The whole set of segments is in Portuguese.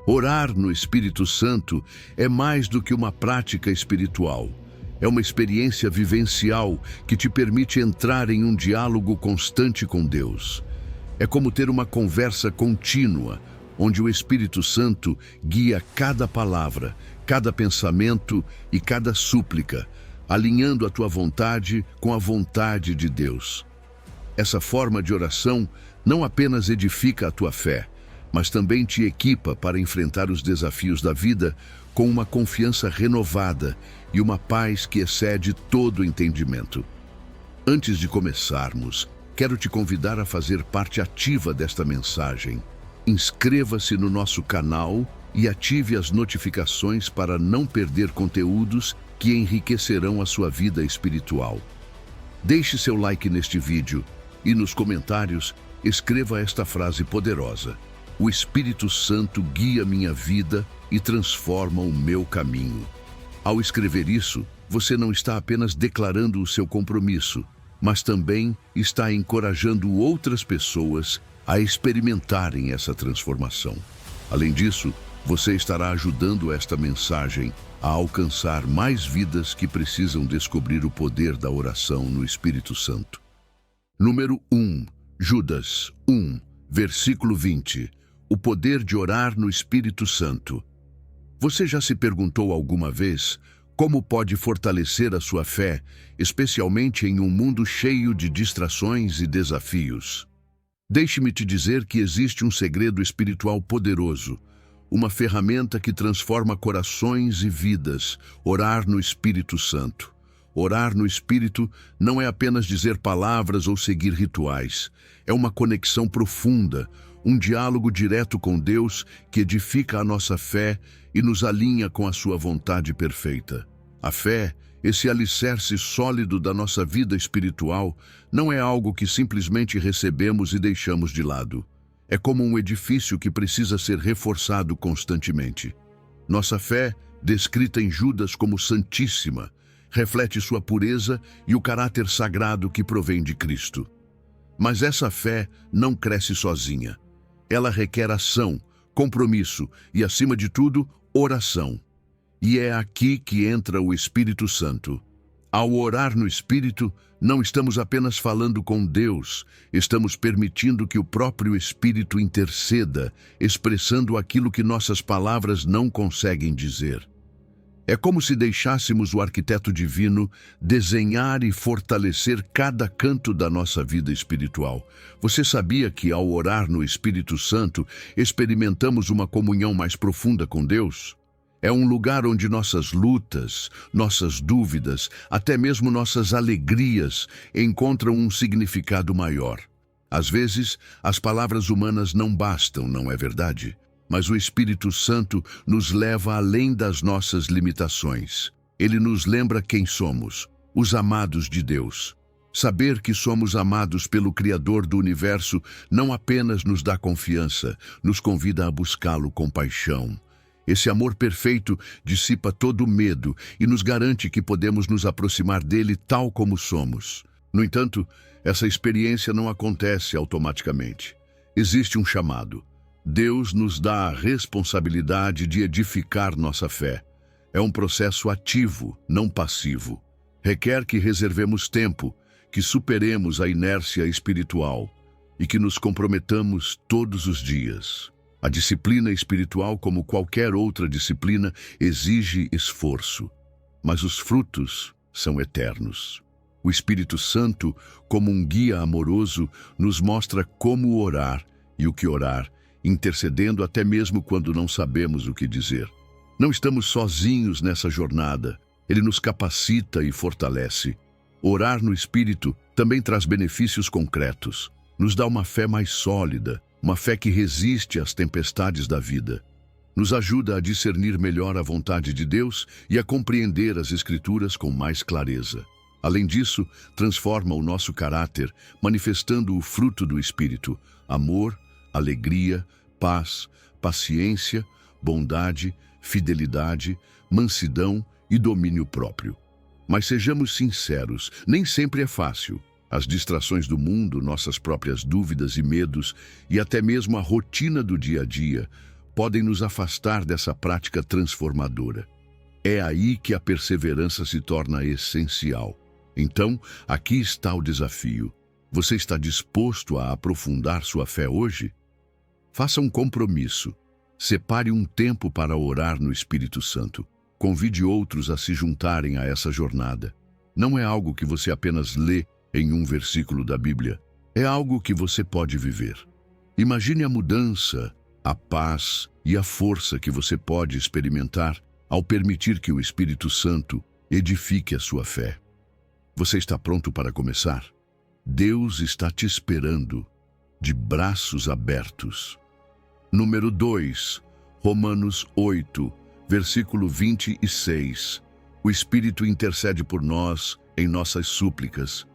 Orar no Espírito Santo é mais do que uma prática espiritual. É uma experiência vivencial que te permite entrar em um diálogo constante com Deus. É como ter uma conversa contínua, onde o Espírito Santo guia cada palavra, cada pensamento e cada súplica, alinhando a tua vontade com a vontade de Deus. Essa forma de oração não apenas edifica a tua fé, mas também te equipa para enfrentar os desafios da vida com uma confiança renovada e uma paz que excede todo entendimento. Antes de começarmos, quero te convidar a fazer parte ativa desta mensagem. Inscreva-se no nosso canal e ative as notificações para não perder conteúdos que enriquecerão a sua vida espiritual. Deixe seu like neste vídeo e nos comentários escreva esta frase poderosa: o Espírito Santo guia minha vida e transforma o meu caminho. Ao escrever isso, você não está apenas declarando o seu compromisso, mas também está encorajando outras pessoas a experimentarem essa transformação. Além disso, você estará ajudando esta mensagem a alcançar mais vidas que precisam descobrir o poder da oração no Espírito Santo. Número 1. Judas 1, versículo 20. O poder de orar no Espírito Santo. Você já se perguntou alguma vez como pode fortalecer a sua fé, especialmente em um mundo cheio de distrações e desafios? Deixe-me te dizer que existe um segredo espiritual poderoso, uma ferramenta que transforma corações e vidas: orar no Espírito Santo. Orar no Espírito não é apenas dizer palavras ou seguir rituais. É uma conexão profunda, um diálogo direto com Deus que edifica a nossa fé e nos alinha com a sua vontade perfeita. A fé, esse alicerce sólido da nossa vida espiritual, não é algo que simplesmente recebemos e deixamos de lado. É como um edifício que precisa ser reforçado constantemente. Nossa fé, descrita em Judas como santíssima, reflete sua pureza e o caráter sagrado que provém de Cristo. Mas essa fé não cresce sozinha. Ela requer ação, compromisso e, acima de tudo, oração. E é aqui que entra o Espírito Santo. Ao orar no Espírito, não estamos apenas falando com Deus, estamos permitindo que o próprio Espírito interceda, expressando aquilo que nossas palavras não conseguem dizer. É como se deixássemos o arquiteto divino desenhar e fortalecer cada canto da nossa vida espiritual. Você sabia que, ao orar no Espírito Santo, experimentamos uma comunhão mais profunda com Deus? É um lugar onde nossas lutas, nossas dúvidas, até mesmo nossas alegrias encontram um significado maior. Às vezes, as palavras humanas não bastam, não é verdade? Mas o Espírito Santo nos leva além das nossas limitações. Ele nos lembra quem somos, os amados de Deus. Saber que somos amados pelo Criador do Universo não apenas nos dá confiança, nos convida a buscá-lo com paixão. Esse amor perfeito dissipa todo o medo e nos garante que podemos nos aproximar dele tal como somos. No entanto, essa experiência não acontece automaticamente. Existe um chamado. Deus nos dá a responsabilidade de edificar nossa fé. É um processo ativo, não passivo. Requer que reservemos tempo, que superemos a inércia espiritual e que nos comprometamos todos os dias. A disciplina espiritual, como qualquer outra disciplina, exige esforço, mas os frutos são eternos. O Espírito Santo, como um guia amoroso, nos mostra como orar e o que orar, intercedendo até mesmo quando não sabemos o que dizer. Não estamos sozinhos nessa jornada. Ele nos capacita e fortalece. Orar no Espírito também traz benefícios concretos. Nos dá uma fé mais sólida, uma fé que resiste às tempestades da vida. Nos ajuda a discernir melhor a vontade de Deus e a compreender as Escrituras com mais clareza. Além disso, transforma o nosso caráter, manifestando o fruto do Espírito: amor, alegria, paz, paciência, bondade, fidelidade, mansidão e domínio próprio. Mas sejamos sinceros, nem sempre é fácil. As distrações do mundo, nossas próprias dúvidas e medos e até mesmo a rotina do dia a dia podem nos afastar dessa prática transformadora. É aí que a perseverança se torna essencial. Então, aqui está o desafio. Você está disposto a aprofundar sua fé hoje? Faça um compromisso. Separe um tempo para orar no Espírito Santo. Convide outros a se juntarem a essa jornada. Não é algo que você apenas lê em um versículo da Bíblia. É algo que você pode viver. Imagine a mudança, a paz e a força que você pode experimentar ao permitir que o Espírito Santo edifique a sua fé. Você está pronto para começar? Deus está te esperando, de braços abertos. Número 2, Romanos 8, versículo 26. O Espírito intercede por nós em nossas súplicas.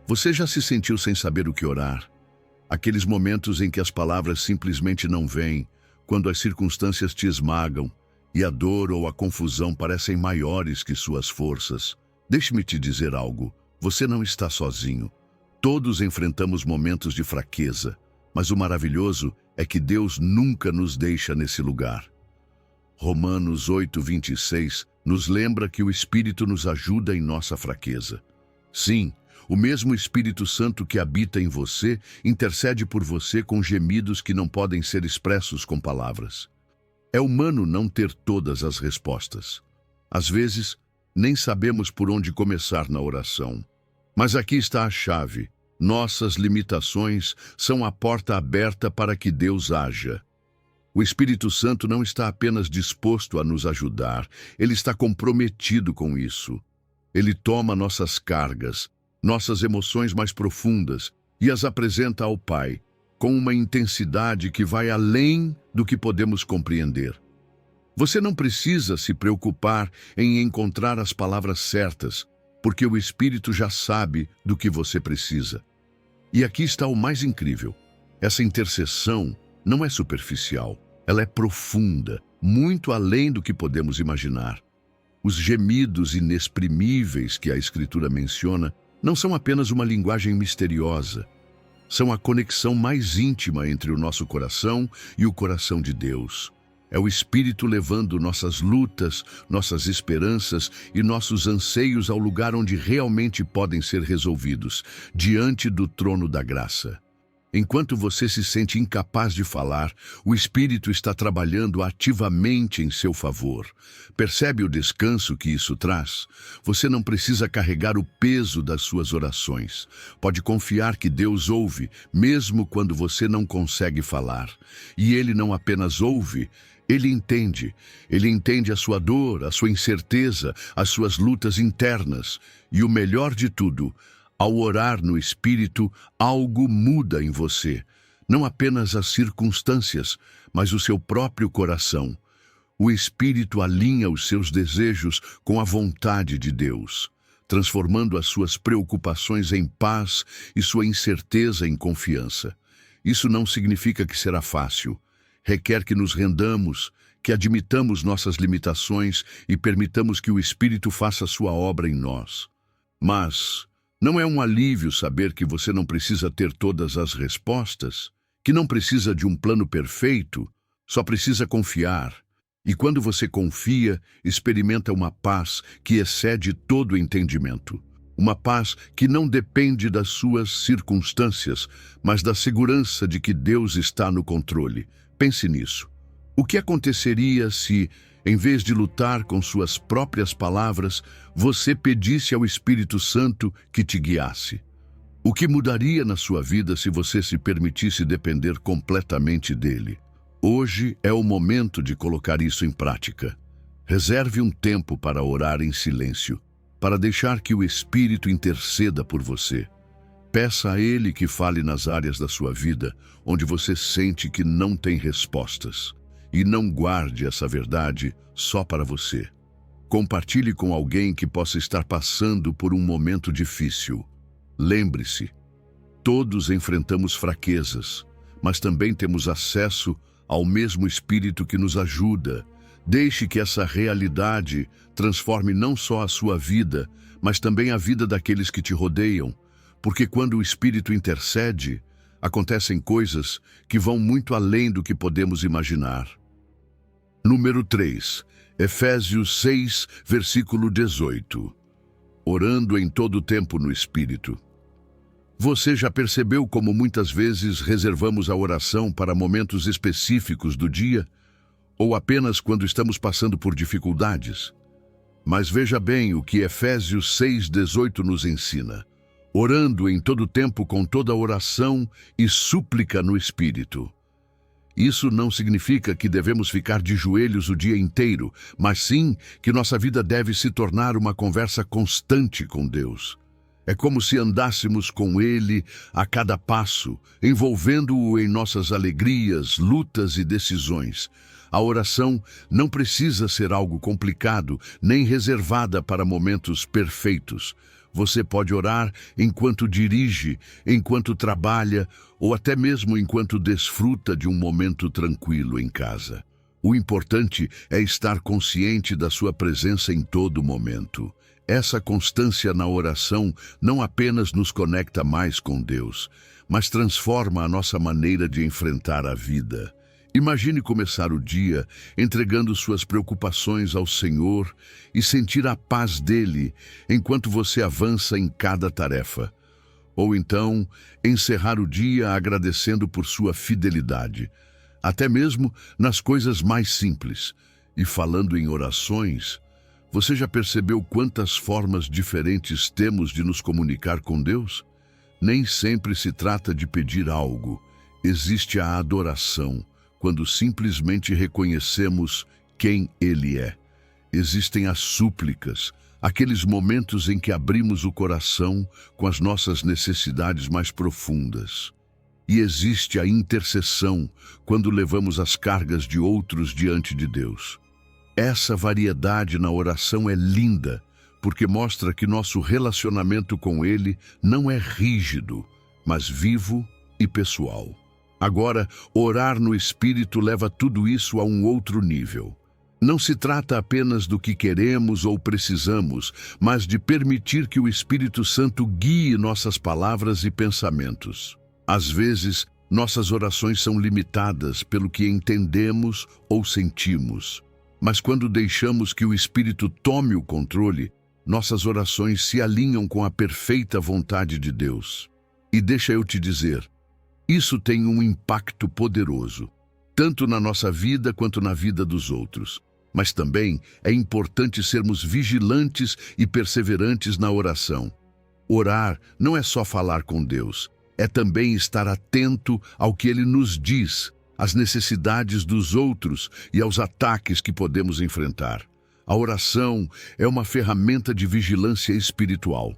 Você já se sentiu sem saber o que orar? Aqueles momentos em que as palavras simplesmente não vêm, quando as circunstâncias te esmagam e a dor ou a confusão parecem maiores que suas forças. Deixe-me te dizer algo, você não está sozinho. Todos enfrentamos momentos de fraqueza, mas o maravilhoso é que Deus nunca nos deixa nesse lugar. Romanos 8:26 nos lembra que o Espírito nos ajuda em nossa fraqueza. Sim, o mesmo Espírito Santo que habita em você intercede por você com gemidos que não podem ser expressos com palavras. É humano não ter todas as respostas. Às vezes, nem sabemos por onde começar na oração. Mas aqui está a chave. Nossas limitações são a porta aberta para que Deus haja. O Espírito Santo não está apenas disposto a nos ajudar, ele está comprometido com isso. Ele toma nossas cargas, nossas emoções mais profundas e as apresenta ao Pai, com uma intensidade que vai além do que podemos compreender. Você não precisa se preocupar em encontrar as palavras certas, porque o Espírito já sabe do que você precisa. E aqui está o mais incrível. Essa intercessão não é superficial, ela é profunda, muito além do que podemos imaginar. Os gemidos inexprimíveis que a Escritura menciona não são apenas uma linguagem misteriosa. São a conexão mais íntima entre o nosso coração e o coração de Deus. É o Espírito levando nossas lutas, nossas esperanças e nossos anseios ao lugar onde realmente podem ser resolvidos, diante do trono da graça. Enquanto você se sente incapaz de falar, o Espírito está trabalhando ativamente em seu favor. Percebe o descanso que isso traz? Você não precisa carregar o peso das suas orações. Pode confiar que Deus ouve, mesmo quando você não consegue falar. E Ele não apenas ouve, Ele entende. Ele entende a sua dor, a sua incerteza, as suas lutas internas. E o melhor de tudo, ao orar no Espírito, algo muda em você. Não apenas as circunstâncias, mas o seu próprio coração. O Espírito alinha os seus desejos com a vontade de Deus, transformando as suas preocupações em paz e sua incerteza em confiança. Isso não significa que será fácil. Requer que nos rendamos, que admitamos nossas limitações e permitamos que o Espírito faça sua obra em nós. Mas não é um alívio saber que você não precisa ter todas as respostas, que não precisa de um plano perfeito, só precisa confiar. E quando você confia, experimenta uma paz que excede todo o entendimento. Uma paz que não depende das suas circunstâncias, mas da segurança de que Deus está no controle. Pense nisso. O que aconteceria se, em vez de lutar com suas próprias palavras, você pedisse ao Espírito Santo que te guiasse? O que mudaria na sua vida se você se permitisse depender completamente dele? Hoje é o momento de colocar isso em prática. Reserve um tempo para orar em silêncio, para deixar que o Espírito interceda por você. Peça a Ele que fale nas áreas da sua vida onde você sente que não tem respostas. E não guarde essa verdade só para você. Compartilhe com alguém que possa estar passando por um momento difícil. Lembre-se, todos enfrentamos fraquezas, mas também temos acesso ao mesmo Espírito que nos ajuda. Deixe que essa realidade transforme não só a sua vida, mas também a vida daqueles que te rodeiam, porque quando o Espírito intercede, acontecem coisas que vão muito além do que podemos imaginar. Número 3, Efésios 6, versículo 18. Orando em todo tempo no Espírito. Você já percebeu como muitas vezes reservamos a oração para momentos específicos do dia? Ou apenas quando estamos passando por dificuldades? Mas veja bem o que Efésios 6,18 nos ensina. Orando em todo tempo com toda oração e súplica no Espírito. Isso não significa que devemos ficar de joelhos o dia inteiro, mas sim que nossa vida deve se tornar uma conversa constante com Deus. É como se andássemos com Ele a cada passo, envolvendo-o em nossas alegrias, lutas e decisões. A oração não precisa ser algo complicado, nem reservada para momentos perfeitos. Você pode orar enquanto dirige, enquanto trabalha, ou até mesmo enquanto desfruta de um momento tranquilo em casa. O importante é estar consciente da sua presença em todo momento. Essa constância na oração não apenas nos conecta mais com Deus, mas transforma a nossa maneira de enfrentar a vida. Imagine começar o dia entregando suas preocupações ao Senhor e sentir a paz dele enquanto você avança em cada tarefa. Ou então, encerrar o dia agradecendo por sua fidelidade, até mesmo nas coisas mais simples. E falando em orações, você já percebeu quantas formas diferentes temos de nos comunicar com Deus? Nem sempre se trata de pedir algo. Existe a adoração, quando simplesmente reconhecemos quem Ele é. Existem as súplicas, aqueles momentos em que abrimos o coração com as nossas necessidades mais profundas. E existe a intercessão, quando levamos as cargas de outros diante de Deus. Essa variedade na oração é linda, porque mostra que nosso relacionamento com Ele não é rígido, mas vivo e pessoal. Agora, orar no Espírito leva tudo isso a um outro nível. Não se trata apenas do que queremos ou precisamos, mas de permitir que o Espírito Santo guie nossas palavras e pensamentos. Às vezes, nossas orações são limitadas pelo que entendemos ou sentimos. Mas quando deixamos que o Espírito tome o controle, nossas orações se alinham com a perfeita vontade de Deus. E deixa eu te dizer, isso tem um impacto poderoso, tanto na nossa vida quanto na vida dos outros. Mas também é importante sermos vigilantes e perseverantes na oração. Orar não é só falar com Deus, é também estar atento ao que Ele nos diz, às necessidades dos outros e aos ataques que podemos enfrentar. A oração é uma ferramenta de vigilância espiritual.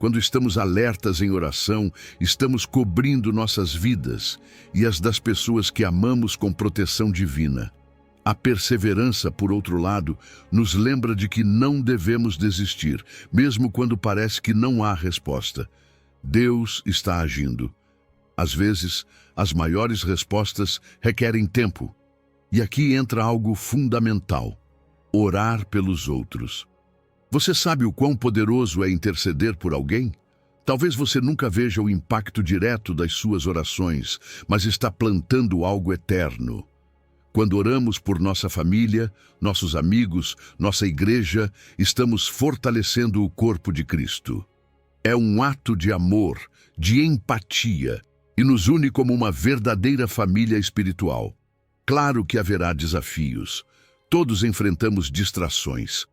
Quando estamos alertas em oração, estamos cobrindo nossas vidas e as das pessoas que amamos com proteção divina. A perseverança, por outro lado, nos lembra de que não devemos desistir, mesmo quando parece que não há resposta. Deus está agindo. Às vezes, as maiores respostas requerem tempo. E aqui entra algo fundamental: orar pelos outros. Você sabe o quão poderoso é interceder por alguém? Talvez você nunca veja o impacto direto das suas orações, mas está plantando algo eterno. Quando oramos por nossa família, nossos amigos, nossa igreja, estamos fortalecendo o corpo de Cristo. É um ato de amor, de empatia, e nos une como uma verdadeira família espiritual. Claro que haverá desafios. Todos enfrentamos distrações.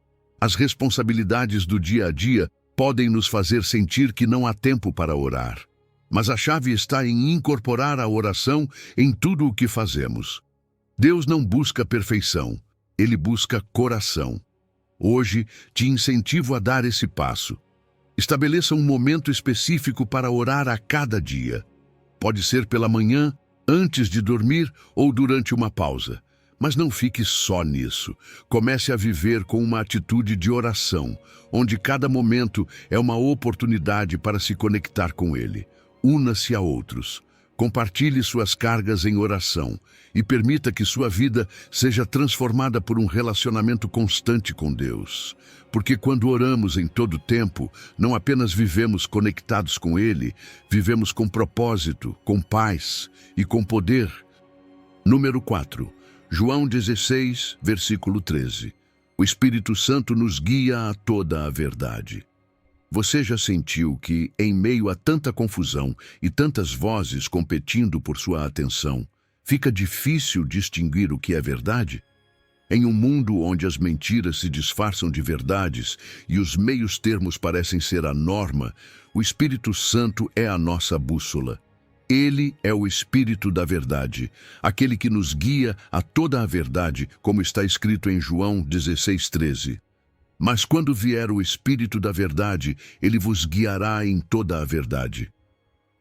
As responsabilidades do dia a dia podem nos fazer sentir que não há tempo para orar. Mas a chave está em incorporar a oração em tudo o que fazemos. Deus não busca perfeição, Ele busca coração. Hoje, te incentivo a dar esse passo. Estabeleça um momento específico para orar a cada dia. Pode ser pela manhã, antes de dormir ou durante uma pausa. Mas não fique só nisso. Comece a viver com uma atitude de oração, onde cada momento é uma oportunidade para se conectar com Ele. Una-se a outros. Compartilhe suas cargas em oração e permita que sua vida seja transformada por um relacionamento constante com Deus. Porque quando oramos em todo tempo, não apenas vivemos conectados com Ele, vivemos com propósito, com paz e com poder. Número 4. João 16, versículo 13. O Espírito Santo nos guia a toda a verdade. Você já sentiu que, em meio a tanta confusão e tantas vozes competindo por sua atenção, fica difícil distinguir o que é verdade? Em um mundo onde as mentiras se disfarçam de verdades e os meios termos parecem ser a norma, o Espírito Santo é a nossa bússola. Ele é o Espírito da verdade, aquele que nos guia a toda a verdade, como está escrito em João 16:13. Mas quando vier o Espírito da verdade, ele vos guiará em toda a verdade.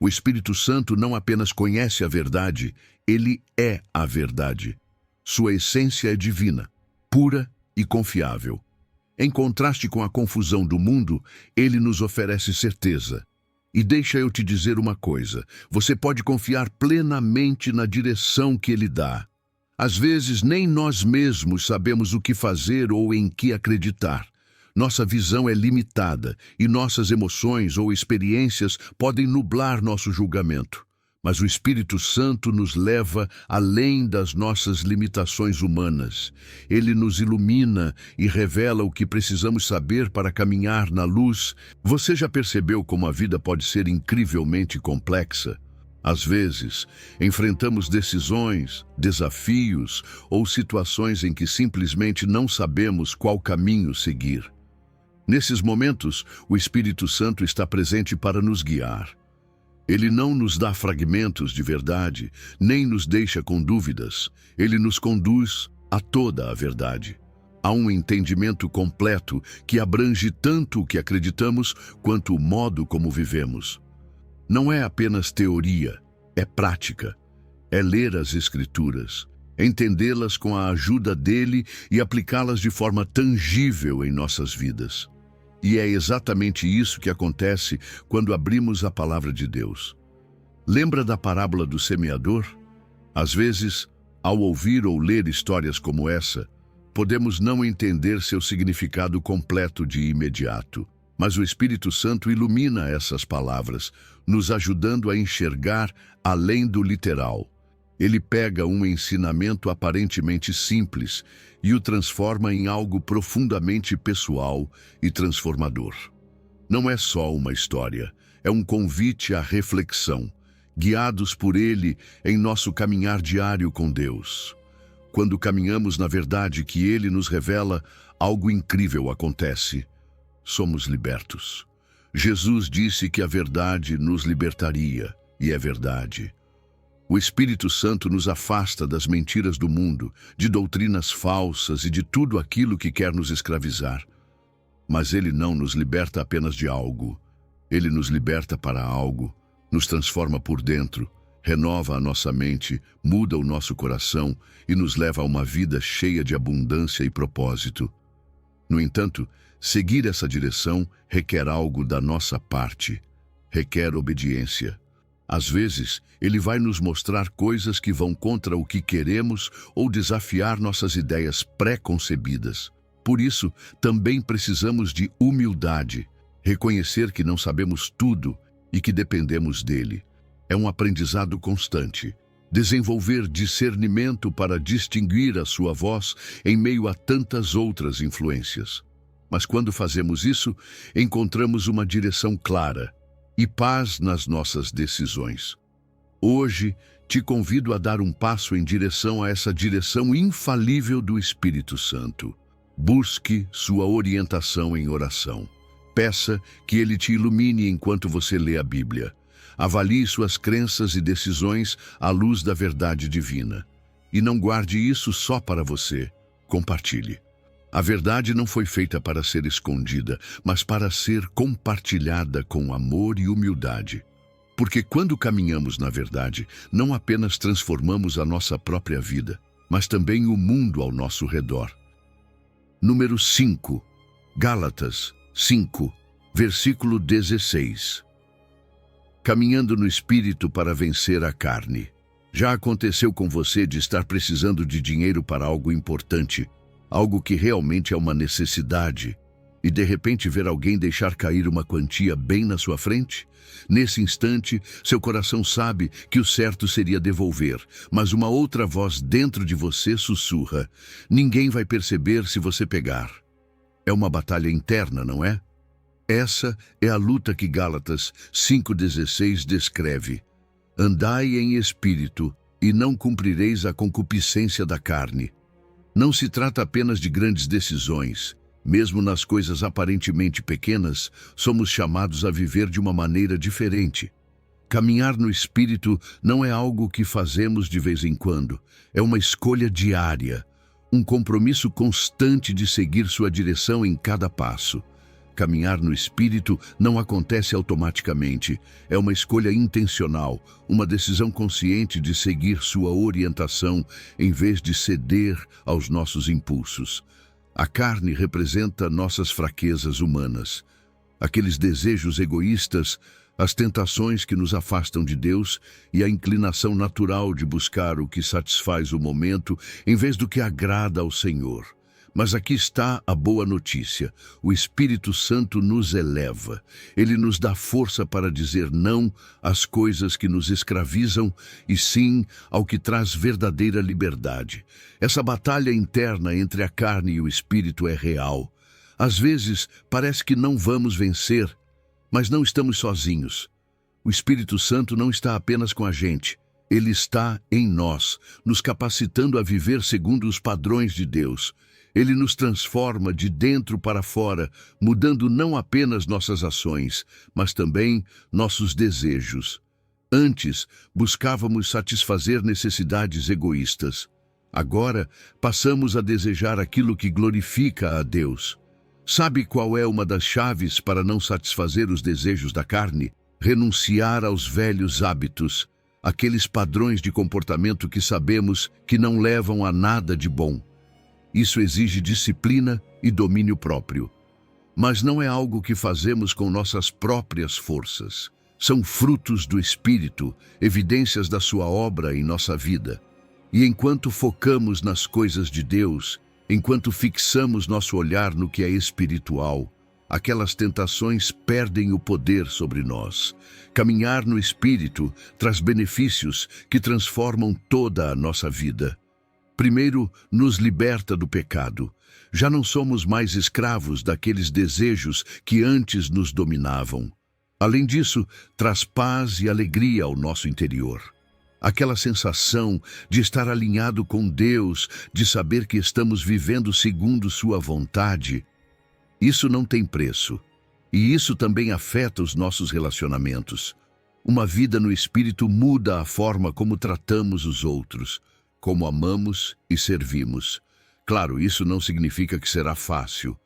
O Espírito Santo não apenas conhece a verdade, ele é a verdade. Sua essência é divina, pura e confiável. Em contraste com a confusão do mundo, ele nos oferece certeza. E deixa eu te dizer uma coisa, você pode confiar plenamente na direção que ele dá. Às vezes, nem nós mesmos sabemos o que fazer ou em que acreditar. Nossa visão é limitada e nossas emoções ou experiências podem nublar nosso julgamento. Mas o Espírito Santo nos leva além das nossas limitações humanas. Ele nos ilumina e revela o que precisamos saber para caminhar na luz. Você já percebeu como a vida pode ser incrivelmente complexa? Às vezes, enfrentamos decisões, desafios ou situações em que simplesmente não sabemos qual caminho seguir. Nesses momentos, o Espírito Santo está presente para nos guiar. Ele não nos dá fragmentos de verdade, nem nos deixa com dúvidas. Ele nos conduz a toda a verdade. Há um entendimento completo que abrange tanto o que acreditamos quanto o modo como vivemos. Não é apenas teoria, é prática. É ler as Escrituras, entendê-las com a ajuda dele e aplicá-las de forma tangível em nossas vidas. E é exatamente isso que acontece quando abrimos a palavra de Deus. Lembra da parábola do semeador? Às vezes, ao ouvir ou ler histórias como essa, podemos não entender seu significado completo de imediato. Mas o Espírito Santo ilumina essas palavras, nos ajudando a enxergar além do literal. Ele pega um ensinamento aparentemente simples e o transforma em algo profundamente pessoal e transformador. Não é só uma história, é um convite à reflexão, guiados por ele em nosso caminhar diário com Deus. Quando caminhamos na verdade que ele nos revela, algo incrível acontece. Somos libertos. Jesus disse que a verdade nos libertaria, e é verdade. O Espírito Santo nos afasta das mentiras do mundo, de doutrinas falsas e de tudo aquilo que quer nos escravizar. Mas ele não nos liberta apenas de algo. Ele nos liberta para algo, nos transforma por dentro, renova a nossa mente, muda o nosso coração e nos leva a uma vida cheia de abundância e propósito. No entanto, seguir essa direção requer algo da nossa parte, requer obediência. Às vezes, ele vai nos mostrar coisas que vão contra o que queremos ou desafiar nossas ideias pré-concebidas. Por isso, também precisamos de humildade, reconhecer que não sabemos tudo e que dependemos dele. É um aprendizado constante. Desenvolver discernimento para distinguir a sua voz em meio a tantas outras influências. Mas quando fazemos isso, encontramos uma direção clara e paz nas nossas decisões. Hoje, te convido a dar um passo em direção a essa direção infalível do Espírito Santo. Busque sua orientação em oração. Peça que ele te ilumine enquanto você lê a Bíblia. Avalie suas crenças e decisões à luz da verdade divina. E não guarde isso só para você. Compartilhe. A verdade não foi feita para ser escondida, mas para ser compartilhada com amor e humildade. Porque quando caminhamos na verdade, não apenas transformamos a nossa própria vida, mas também o mundo ao nosso redor. Número 5. Gálatas 5, versículo 16. Caminhando no Espírito para vencer a carne. Já aconteceu com você de estar precisando de dinheiro para algo importante? Algo que realmente é uma necessidade. E de repente ver alguém deixar cair uma quantia bem na sua frente? Nesse instante, seu coração sabe que o certo seria devolver, mas uma outra voz dentro de você sussurra: ninguém vai perceber se você pegar. É uma batalha interna, não é? Essa é a luta que Gálatas 5,16 descreve. Andai em espírito, e não cumprireis a concupiscência da carne. Não se trata apenas de grandes decisões. Mesmo nas coisas aparentemente pequenas, somos chamados a viver de uma maneira diferente. Caminhar no Espírito não é algo que fazemos de vez em quando. É uma escolha diária, um compromisso constante de seguir sua direção em cada passo. Caminhar no Espírito não acontece automaticamente. É uma escolha intencional, uma decisão consciente de seguir sua orientação em vez de ceder aos nossos impulsos. A carne representa nossas fraquezas humanas, aqueles desejos egoístas, as tentações que nos afastam de Deus e a inclinação natural de buscar o que satisfaz o momento em vez do que agrada ao Senhor. Mas aqui está a boa notícia. O Espírito Santo nos eleva. Ele nos dá força para dizer não às coisas que nos escravizam e sim ao que traz verdadeira liberdade. Essa batalha interna entre a carne e o Espírito é real. Às vezes, parece que não vamos vencer, mas não estamos sozinhos. O Espírito Santo não está apenas com a gente. Ele está em nós, nos capacitando a viver segundo os padrões de Deus. Ele nos transforma de dentro para fora, mudando não apenas nossas ações, mas também nossos desejos. Antes, buscávamos satisfazer necessidades egoístas. Agora, passamos a desejar aquilo que glorifica a Deus. Sabe qual é uma das chaves para não satisfazer os desejos da carne? Renunciar aos velhos hábitos, aqueles padrões de comportamento que sabemos que não levam a nada de bom. Isso exige disciplina e domínio próprio. Mas não é algo que fazemos com nossas próprias forças. São frutos do Espírito, evidências da sua obra em nossa vida. E enquanto focamos nas coisas de Deus, enquanto fixamos nosso olhar no que é espiritual, aquelas tentações perdem o poder sobre nós. Caminhar no Espírito traz benefícios que transformam toda a nossa vida. Primeiro, nos liberta do pecado. Já não somos mais escravos daqueles desejos que antes nos dominavam. Além disso, traz paz e alegria ao nosso interior. Aquela sensação de estar alinhado com Deus, de saber que estamos vivendo segundo sua vontade, isso não tem preço. E isso também afeta os nossos relacionamentos. Uma vida no Espírito muda a forma como tratamos os outros, como amamos e servimos. Claro, isso não significa que será fácil.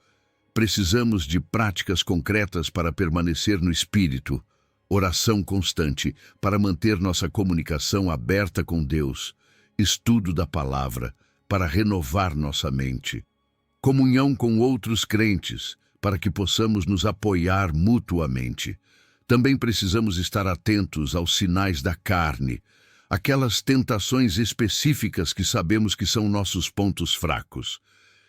Precisamos de práticas concretas para permanecer no Espírito, oração constante para manter nossa comunicação aberta com Deus, estudo da palavra para renovar nossa mente, comunhão com outros crentes para que possamos nos apoiar mutuamente. Também precisamos estar atentos aos sinais da carne, aquelas tentações específicas que sabemos que são nossos pontos fracos.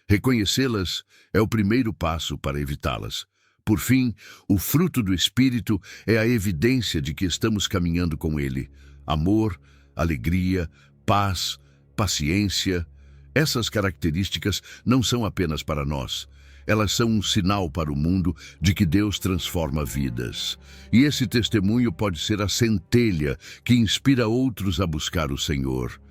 Reconhecê-las é o primeiro passo para evitá-las. Por fim, o fruto do Espírito é a evidência de que estamos caminhando com Ele. Amor, alegria, paz, paciência. Essas características não são apenas para nós. Elas são um sinal para o mundo de que Deus transforma vidas. E esse testemunho pode ser a centelha que inspira outros a buscar o Senhor.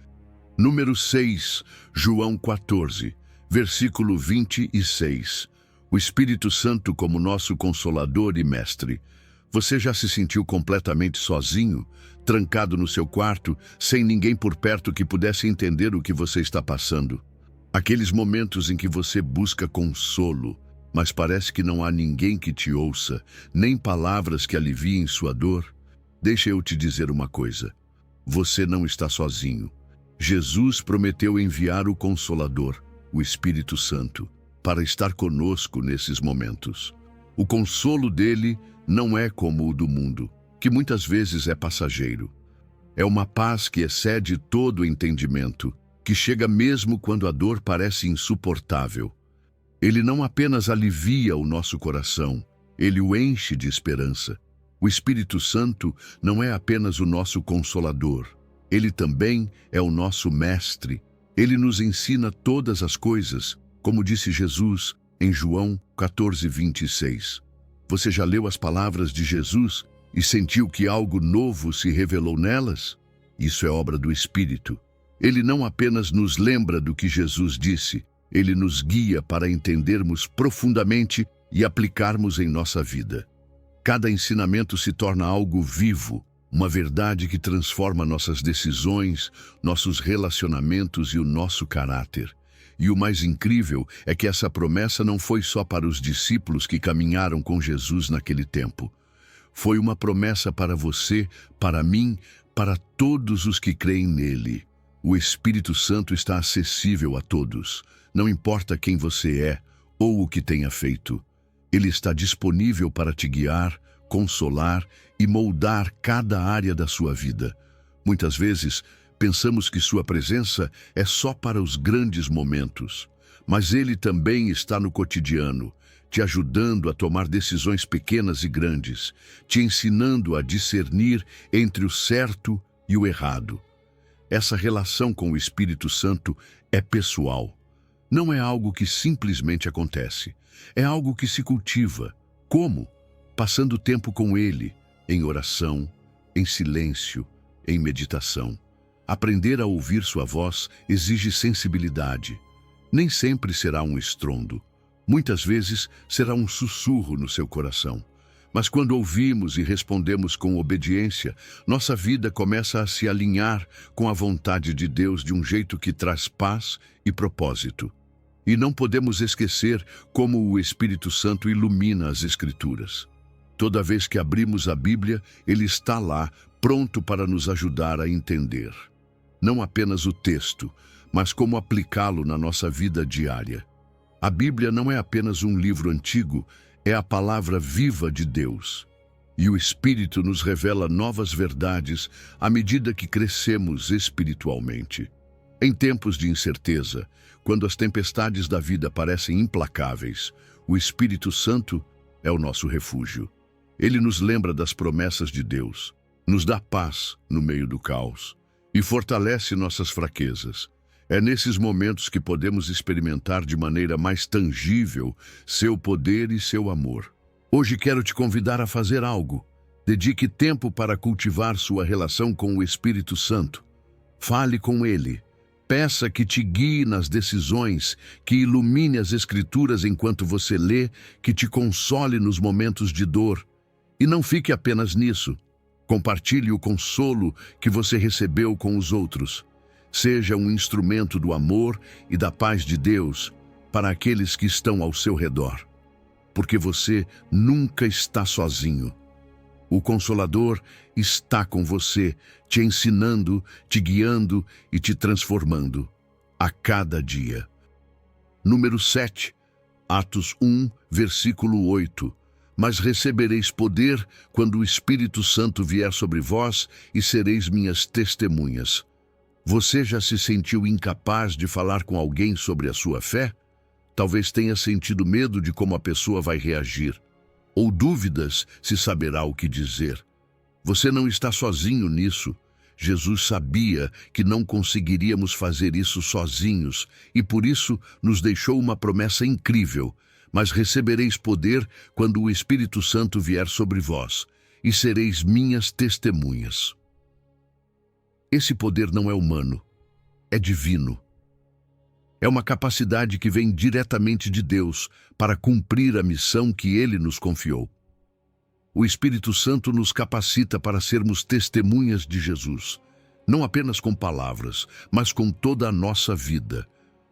Número 6, João 14, versículo 26. O Espírito Santo como nosso Consolador e Mestre. Você já se sentiu completamente sozinho, trancado no seu quarto, sem ninguém por perto que pudesse entender o que você está passando? Aqueles momentos em que você busca consolo, mas parece que não há ninguém que te ouça, nem palavras que aliviem sua dor? Deixa eu te dizer uma coisa. Você não está sozinho. Jesus prometeu enviar o Consolador, o Espírito Santo, para estar conosco nesses momentos. O consolo dele não é como o do mundo, que muitas vezes é passageiro. É uma paz que excede todo o entendimento, que chega mesmo quando a dor parece insuportável. Ele não apenas alivia o nosso coração, ele o enche de esperança. O Espírito Santo não é apenas o nosso consolador, ele também é o nosso mestre. Ele nos ensina todas as coisas, como disse Jesus em João 14:26. Você já leu as palavras de Jesus e sentiu que algo novo se revelou nelas? Isso é obra do Espírito. Ele não apenas nos lembra do que Jesus disse, ele nos guia para entendermos profundamente e aplicarmos em nossa vida. Cada ensinamento se torna algo vivo, uma verdade que transforma nossas decisões, nossos relacionamentos e o nosso caráter. E o mais incrível é que essa promessa não foi só para os discípulos que caminharam com Jesus naquele tempo. Foi uma promessa para você, para mim, para todos os que creem nele. O Espírito Santo está acessível a todos, não importa quem você é ou o que tenha feito. Ele está disponível para te guiar, consolar e moldar cada área da sua vida. Muitas vezes, pensamos que sua presença é só para os grandes momentos, mas ele também está no cotidiano, te ajudando a tomar decisões pequenas e grandes, te ensinando a discernir entre o certo e o errado. Essa relação com o Espírito Santo é pessoal. Não é algo que simplesmente acontece. É algo que se cultiva. Como? Passando tempo com ele, em oração, em silêncio, em meditação. Aprender a ouvir sua voz exige sensibilidade. Nem sempre será um estrondo. Muitas vezes será um sussurro no seu coração. Mas quando ouvimos e respondemos com obediência, nossa vida começa a se alinhar com a vontade de Deus de um jeito que traz paz e propósito. E não podemos esquecer como o Espírito Santo ilumina as Escrituras. Toda vez que abrimos a Bíblia, ele está lá, pronto para nos ajudar a entender. Não apenas o texto, mas como aplicá-lo na nossa vida diária. A Bíblia não é apenas um livro antigo, é a palavra viva de Deus. E o Espírito nos revela novas verdades à medida que crescemos espiritualmente. Em tempos de incerteza, quando as tempestades da vida parecem implacáveis, o Espírito Santo é o nosso refúgio. Ele nos lembra das promessas de Deus, nos dá paz no meio do caos e fortalece nossas fraquezas. É nesses momentos que podemos experimentar de maneira mais tangível seu poder e seu amor. Hoje quero te convidar a fazer algo. Dedique tempo para cultivar sua relação com o Espírito Santo. Fale com ele. Peça que te guie nas decisões, que ilumine as Escrituras enquanto você lê, que te console nos momentos de dor. E não fique apenas nisso. Compartilhe o consolo que você recebeu com os outros. Seja um instrumento do amor e da paz de Deus para aqueles que estão ao seu redor. Porque você nunca está sozinho. O Consolador está com você, te ensinando, te guiando e te transformando a cada dia. Número 7, Atos 1, versículo 8. Mas recebereis poder quando o Espírito Santo vier sobre vós e sereis minhas testemunhas. Você já se sentiu incapaz de falar com alguém sobre a sua fé? Talvez tenha sentido medo de como a pessoa vai reagir, ou dúvidas se saberá o que dizer. Você não está sozinho nisso. Jesus sabia que não conseguiríamos fazer isso sozinhos e por isso nos deixou uma promessa incrível. Mas recebereis poder quando o Espírito Santo vier sobre vós e sereis minhas testemunhas. Esse poder não é humano, é divino. É uma capacidade que vem diretamente de Deus para cumprir a missão que Ele nos confiou. O Espírito Santo nos capacita para sermos testemunhas de Jesus, não apenas com palavras, mas com toda a nossa vida.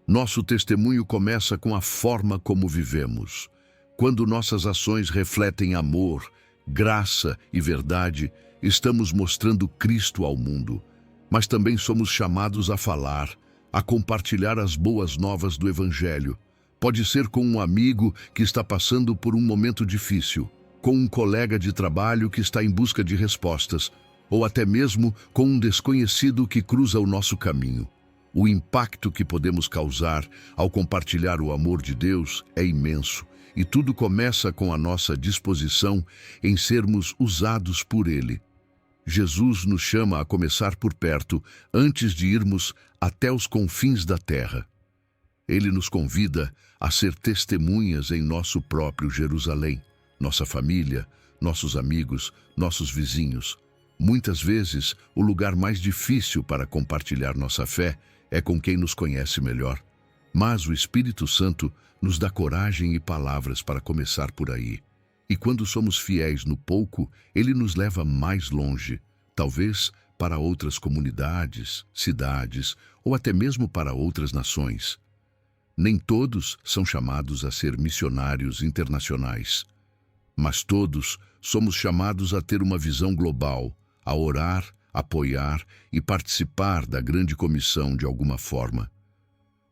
Nosso testemunho começa com a forma como vivemos. Quando nossas ações refletem amor, graça e verdade, estamos mostrando Cristo ao mundo. Mas também somos chamados a falar, a compartilhar as boas novas do Evangelho. Pode ser com um amigo que está passando por um momento difícil, com um colega de trabalho que está em busca de respostas, ou até mesmo com um desconhecido que cruza o nosso caminho. O impacto que podemos causar ao compartilhar o amor de Deus é imenso, e tudo começa com a nossa disposição em sermos usados por Ele. Jesus nos chama a começar por perto, antes de irmos até os confins da terra. Ele nos convida a ser testemunhas em nosso próprio Jerusalém, nossa família, nossos amigos, nossos vizinhos. Muitas vezes, o lugar mais difícil para compartilhar nossa fé é com quem nos conhece melhor. Mas o Espírito Santo nos dá coragem e palavras para começar por aí. E quando somos fiéis no pouco, Ele nos leva mais longe, talvez para outras comunidades, cidades ou até mesmo para outras nações. Nem todos são chamados a ser missionários internacionais, mas todos somos chamados a ter uma visão global, a orar, apoiar e participar da grande comissão de alguma forma.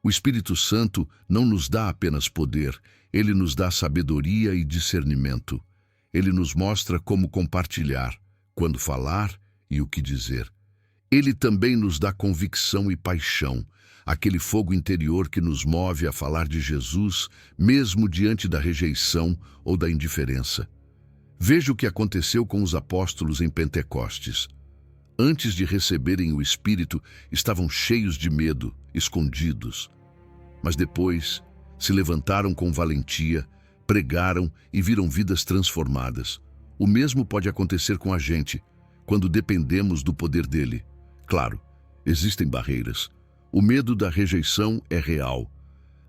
O Espírito Santo não nos dá apenas poder, ele nos dá sabedoria e discernimento. Ele nos mostra como compartilhar, quando falar e o que dizer. Ele também nos dá convicção e paixão, aquele fogo interior que nos move a falar de Jesus, mesmo diante da rejeição ou da indiferença. Veja o que aconteceu com os apóstolos em Pentecostes. Antes de receberem o Espírito, estavam cheios de medo, escondidos. Mas depois, se levantaram com valentia, pregaram e viram vidas transformadas. O mesmo pode acontecer com a gente, quando dependemos do poder dele. Claro, existem barreiras. O medo da rejeição é real.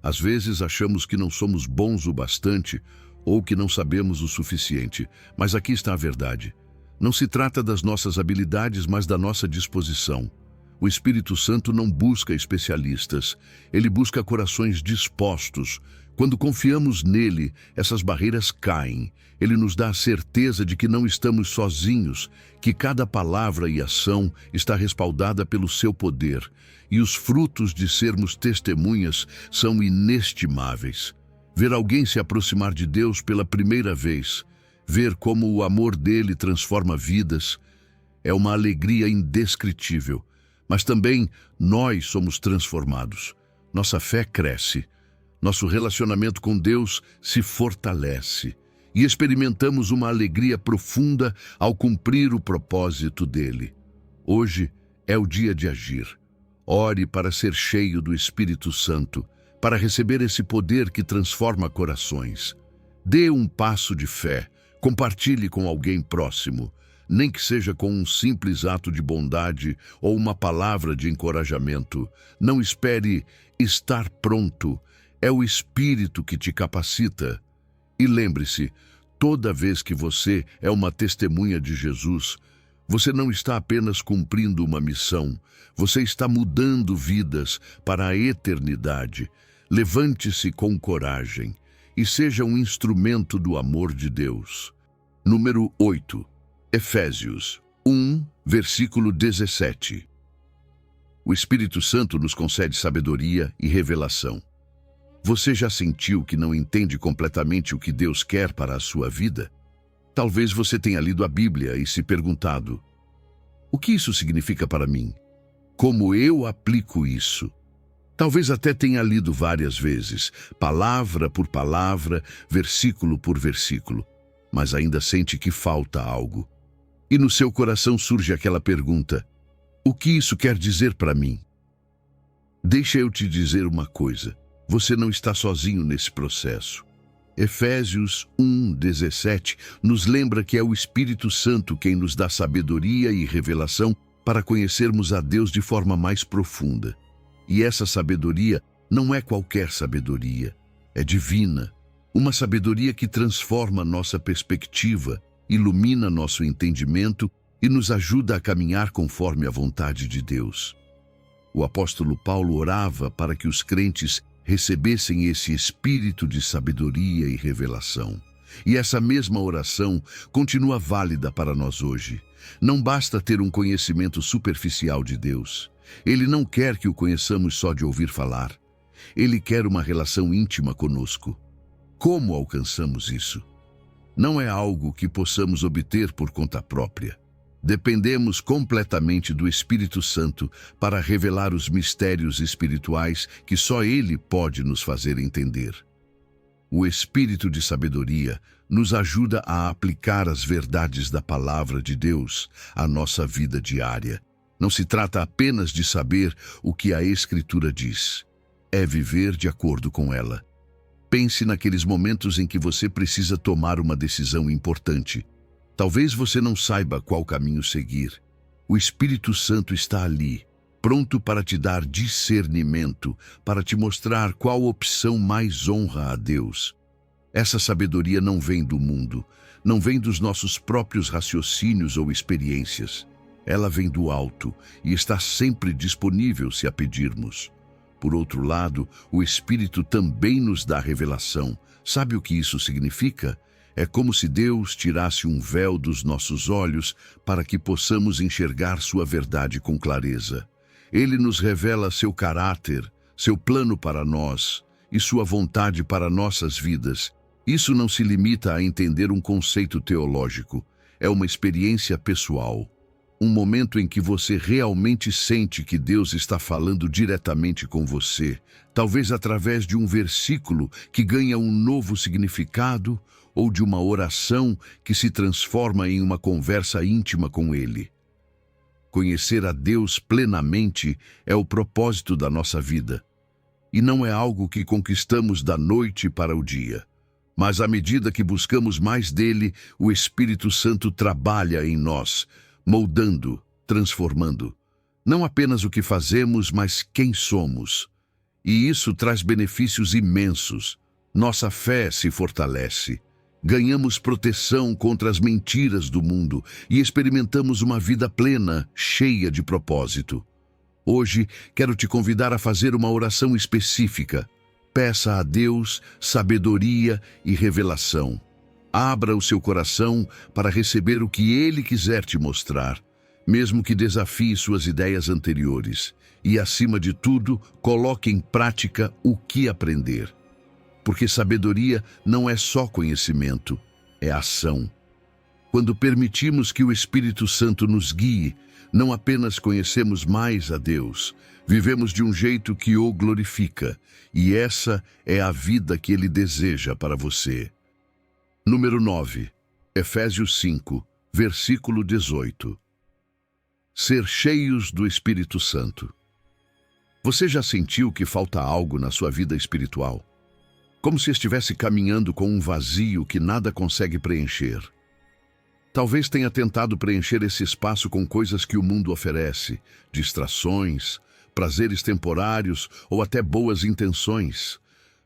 Às vezes achamos que não somos bons o bastante ou que não sabemos o suficiente, mas aqui está a verdade. Não se trata das nossas habilidades, mas da nossa disposição. O Espírito Santo não busca especialistas, ele busca corações dispostos. Quando confiamos nele, essas barreiras caem. Ele nos dá a certeza de que não estamos sozinhos, que cada palavra e ação está respaldada pelo seu poder, e os frutos de sermos testemunhas são inestimáveis. Ver alguém se aproximar de Deus pela primeira vez, ver como o amor dele transforma vidas, é uma alegria indescritível. Mas também nós somos transformados. Nossa fé cresce. Nosso relacionamento com Deus se fortalece. E experimentamos uma alegria profunda ao cumprir o propósito dele. Hoje é o dia de agir. Ore para ser cheio do Espírito Santo, para receber esse poder que transforma corações. Dê um passo de fé. Compartilhe com alguém próximo, nem que seja com um simples ato de bondade ou uma palavra de encorajamento. Não espere estar pronto. É o Espírito que te capacita. E lembre-se, toda vez que você é uma testemunha de Jesus, você não está apenas cumprindo uma missão, você está mudando vidas para a eternidade. Levante-se com coragem e seja um instrumento do amor de Deus. Número 8. Efésios 1, versículo 17. O Espírito Santo nos concede sabedoria e revelação. Você já sentiu que não entende completamente o que Deus quer para a sua vida? Talvez você tenha lido a Bíblia e se perguntado: o que isso significa para mim? Como eu aplico isso? Talvez até tenha lido várias vezes, palavra por palavra, versículo por versículo, mas ainda sente que falta algo. E no seu coração surge aquela pergunta: o que isso quer dizer para mim? Deixa eu te dizer uma coisa, você não está sozinho nesse processo. Efésios 1:17 nos lembra que é o Espírito Santo quem nos dá sabedoria e revelação para conhecermos a Deus de forma mais profunda. E essa sabedoria não é qualquer sabedoria, é divina. Uma sabedoria que transforma nossa perspectiva, ilumina nosso entendimento e nos ajuda a caminhar conforme a vontade de Deus. O apóstolo Paulo orava para que os crentes recebessem esse espírito de sabedoria e revelação. E essa mesma oração continua válida para nós hoje. Não basta ter um conhecimento superficial de Deus. Ele não quer que o conheçamos só de ouvir falar. Ele quer uma relação íntima conosco. Como alcançamos isso? Não é algo que possamos obter por conta própria. Dependemos completamente do Espírito Santo para revelar os mistérios espirituais que só Ele pode nos fazer entender. O Espírito de sabedoria nos ajuda a aplicar as verdades da Palavra de Deus à nossa vida diária. Não se trata apenas de saber o que a Escritura diz, é viver de acordo com ela. Pense naqueles momentos em que você precisa tomar uma decisão importante. Talvez você não saiba qual caminho seguir. O Espírito Santo está ali, pronto para te dar discernimento, para te mostrar qual opção mais honra a Deus. Essa sabedoria não vem do mundo, não vem dos nossos próprios raciocínios ou experiências. Ela vem do alto e está sempre disponível se a pedirmos. Por outro lado, o Espírito também nos dá revelação. Sabe o que isso significa? É como se Deus tirasse um véu dos nossos olhos para que possamos enxergar sua verdade com clareza. Ele nos revela seu caráter, seu plano para nós e sua vontade para nossas vidas. Isso não se limita a entender um conceito teológico. É uma experiência pessoal. Um momento em que você realmente sente que Deus está falando diretamente com você, talvez através de um versículo que ganha um novo significado ou de uma oração que se transforma em uma conversa íntima com Ele. Conhecer a Deus plenamente é o propósito da nossa vida. E não é algo que conquistamos da noite para o dia. Mas à medida que buscamos mais dele, o Espírito Santo trabalha em nós, moldando, transformando. Não apenas o que fazemos, mas quem somos. E isso traz benefícios imensos. Nossa fé se fortalece. Ganhamos proteção contra as mentiras do mundo e experimentamos uma vida plena, cheia de propósito. Hoje, quero te convidar a fazer uma oração específica. Peça a Deus sabedoria e revelação. Abra o seu coração para receber o que Ele quiser te mostrar, mesmo que desafie suas ideias anteriores. E, acima de tudo, coloque em prática o que aprender. Porque sabedoria não é só conhecimento, é ação. Quando permitimos que o Espírito Santo nos guie, não apenas conhecemos mais a Deus, vivemos de um jeito que o glorifica, e essa é a vida que Ele deseja para você. Número 9, Efésios 5, versículo 18. Ser cheios do Espírito Santo. Você já sentiu que falta algo na sua vida espiritual? Como se estivesse caminhando com um vazio que nada consegue preencher. Talvez tenha tentado preencher esse espaço com coisas que o mundo oferece, distrações, prazeres temporários ou até boas intenções.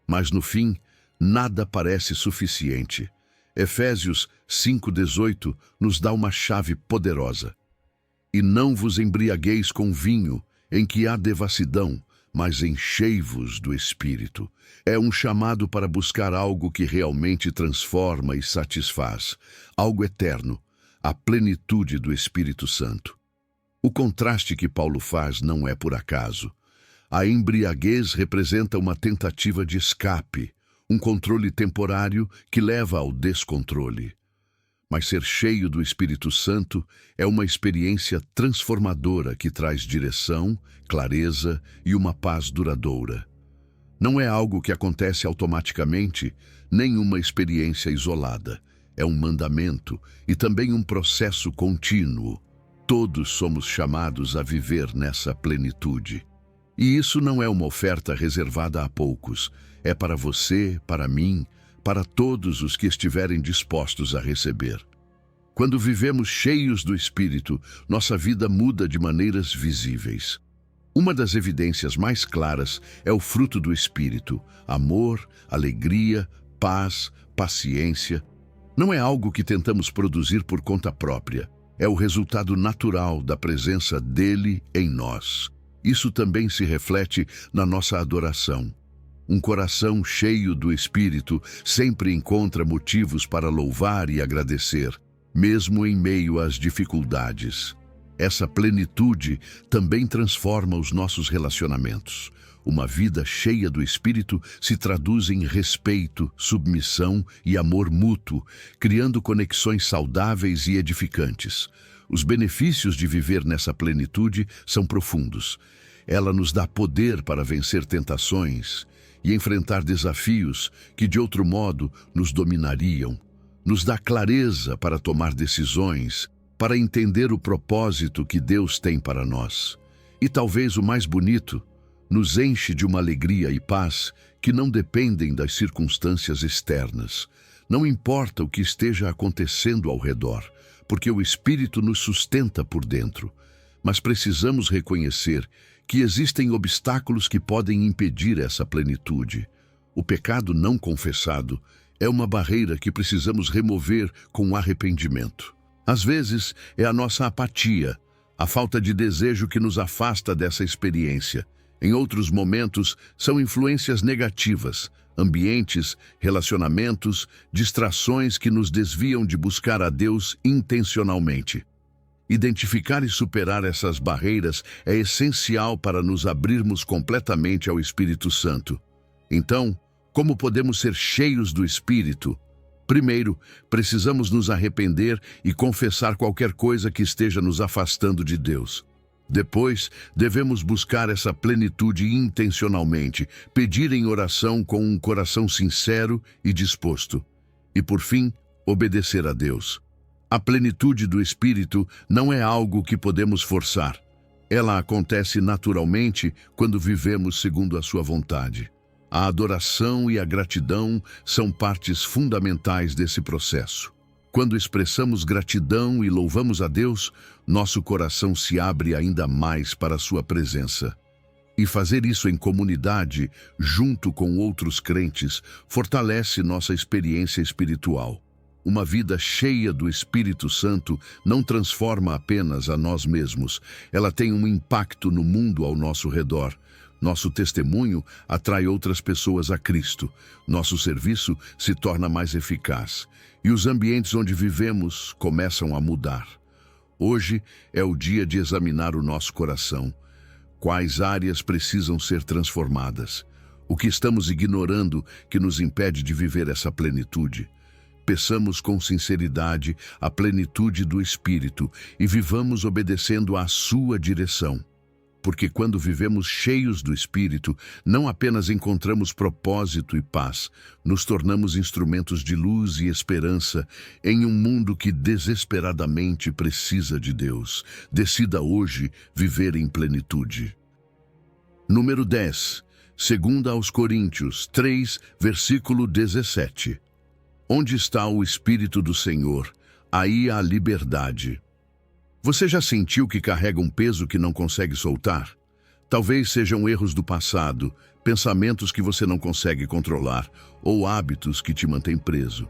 Mas no fim, nada parece suficiente. Efésios 5,18 nos dá uma chave poderosa. E não vos embriagueis com vinho, em que há devassidão, mas enchei-vos do Espírito. É um chamado para buscar algo que realmente transforma e satisfaz, algo eterno, a plenitude do Espírito Santo. O contraste que Paulo faz não é por acaso. A embriaguez representa uma tentativa de escape, um controle temporário que leva ao descontrole. Mas ser cheio do Espírito Santo é uma experiência transformadora que traz direção, clareza e uma paz duradoura. Não é algo que acontece automaticamente, nem uma experiência isolada. É um mandamento e também um processo contínuo. Todos somos chamados a viver nessa plenitude. E isso não é uma oferta reservada a poucos. É para você, para mim, para todos os que estiverem dispostos a receber. Quando vivemos cheios do Espírito, nossa vida muda de maneiras visíveis. Uma das evidências mais claras é o fruto do Espírito: amor, alegria, paz, paciência. Não é algo que tentamos produzir por conta própria. É o resultado natural da presença dele em nós. Isso também se reflete na nossa adoração. Um coração cheio do Espírito sempre encontra motivos para louvar e agradecer, mesmo em meio às dificuldades. Essa plenitude também transforma os nossos relacionamentos. Uma vida cheia do Espírito se traduz em respeito, submissão e amor mútuo, criando conexões saudáveis e edificantes. Os benefícios de viver nessa plenitude são profundos. Ela nos dá poder para vencer tentações e enfrentar desafios que, de outro modo, nos dominariam. Nos dá clareza para tomar decisões, para entender o propósito que Deus tem para nós. E talvez o mais bonito, nos enche de uma alegria e paz que não dependem das circunstâncias externas. Não importa o que esteja acontecendo ao redor, porque o Espírito nos sustenta por dentro. Mas precisamos reconhecer que existem obstáculos que podem impedir essa plenitude. O pecado não confessado é uma barreira que precisamos remover com arrependimento. Às vezes, é a nossa apatia, a falta de desejo que nos afasta dessa experiência. Em outros momentos, são influências negativas, ambientes, relacionamentos, distrações que nos desviam de buscar a Deus intencionalmente. Identificar e superar essas barreiras é essencial para nos abrirmos completamente ao Espírito Santo. Então, como podemos ser cheios do Espírito? Primeiro, precisamos nos arrepender e confessar qualquer coisa que esteja nos afastando de Deus. Depois, devemos buscar essa plenitude intencionalmente, pedir em oração com um coração sincero e disposto. E, por fim, obedecer a Deus. A plenitude do Espírito não é algo que podemos forçar. Ela acontece naturalmente quando vivemos segundo a sua vontade. A adoração e a gratidão são partes fundamentais desse processo. Quando expressamos gratidão e louvamos a Deus, nosso coração se abre ainda mais para a sua presença. E fazer isso em comunidade, junto com outros crentes, fortalece nossa experiência espiritual. Uma vida cheia do Espírito Santo não transforma apenas a nós mesmos, ela tem um impacto no mundo ao nosso redor. Nosso testemunho atrai outras pessoas a Cristo. Nosso serviço se torna mais eficaz. E os ambientes onde vivemos começam a mudar. Hoje é o dia de examinar o nosso coração. Quais áreas precisam ser transformadas? O que estamos ignorando que nos impede de viver essa plenitude? Peçamos com sinceridade a plenitude do Espírito e vivamos obedecendo à sua direção. Porque quando vivemos cheios do Espírito, não apenas encontramos propósito e paz, nos tornamos instrumentos de luz e esperança em um mundo que desesperadamente precisa de Deus. Decida hoje viver em plenitude. Número 10. 2 aos Coríntios 3, versículo 17. Onde está o Espírito do Senhor, aí há liberdade. Você já sentiu que carrega um peso que não consegue soltar? Talvez sejam erros do passado, pensamentos que você não consegue controlar, ou hábitos que te mantêm preso.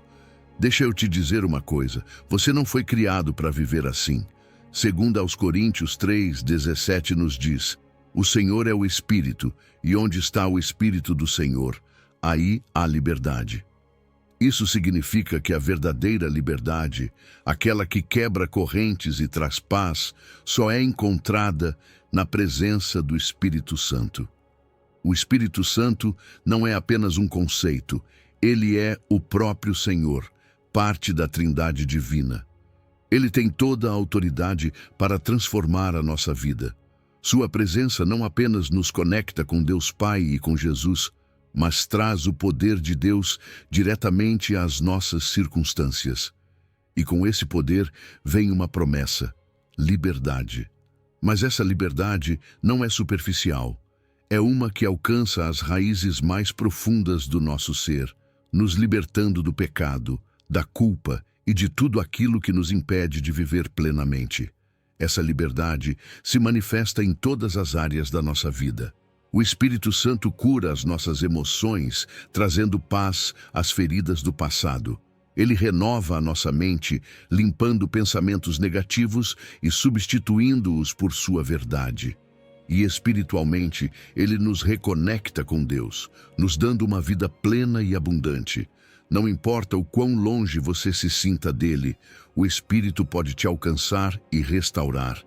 Deixa eu te dizer uma coisa, você não foi criado para viver assim. 2 aos Coríntios 3, 17 nos diz: o Senhor é o Espírito, e onde está o Espírito do Senhor, aí há liberdade. Isso significa que a verdadeira liberdade, aquela que quebra correntes e traz paz, só é encontrada na presença do Espírito Santo. O Espírito Santo não é apenas um conceito, ele é o próprio Senhor, parte da Trindade Divina. Ele tem toda a autoridade para transformar a nossa vida. Sua presença não apenas nos conecta com Deus Pai e com Jesus, mas traz o poder de Deus diretamente às nossas circunstâncias. E com esse poder vem uma promessa: liberdade. Mas essa liberdade não é superficial. É uma que alcança as raízes mais profundas do nosso ser, nos libertando do pecado, da culpa e de tudo aquilo que nos impede de viver plenamente. Essa liberdade se manifesta em todas as áreas da nossa vida. O Espírito Santo cura as nossas emoções, trazendo paz às feridas do passado. Ele renova a nossa mente, limpando pensamentos negativos e substituindo-os por sua verdade. E espiritualmente, ele nos reconecta com Deus, nos dando uma vida plena e abundante. Não importa o quão longe você se sinta dele, o Espírito pode te alcançar e restaurar.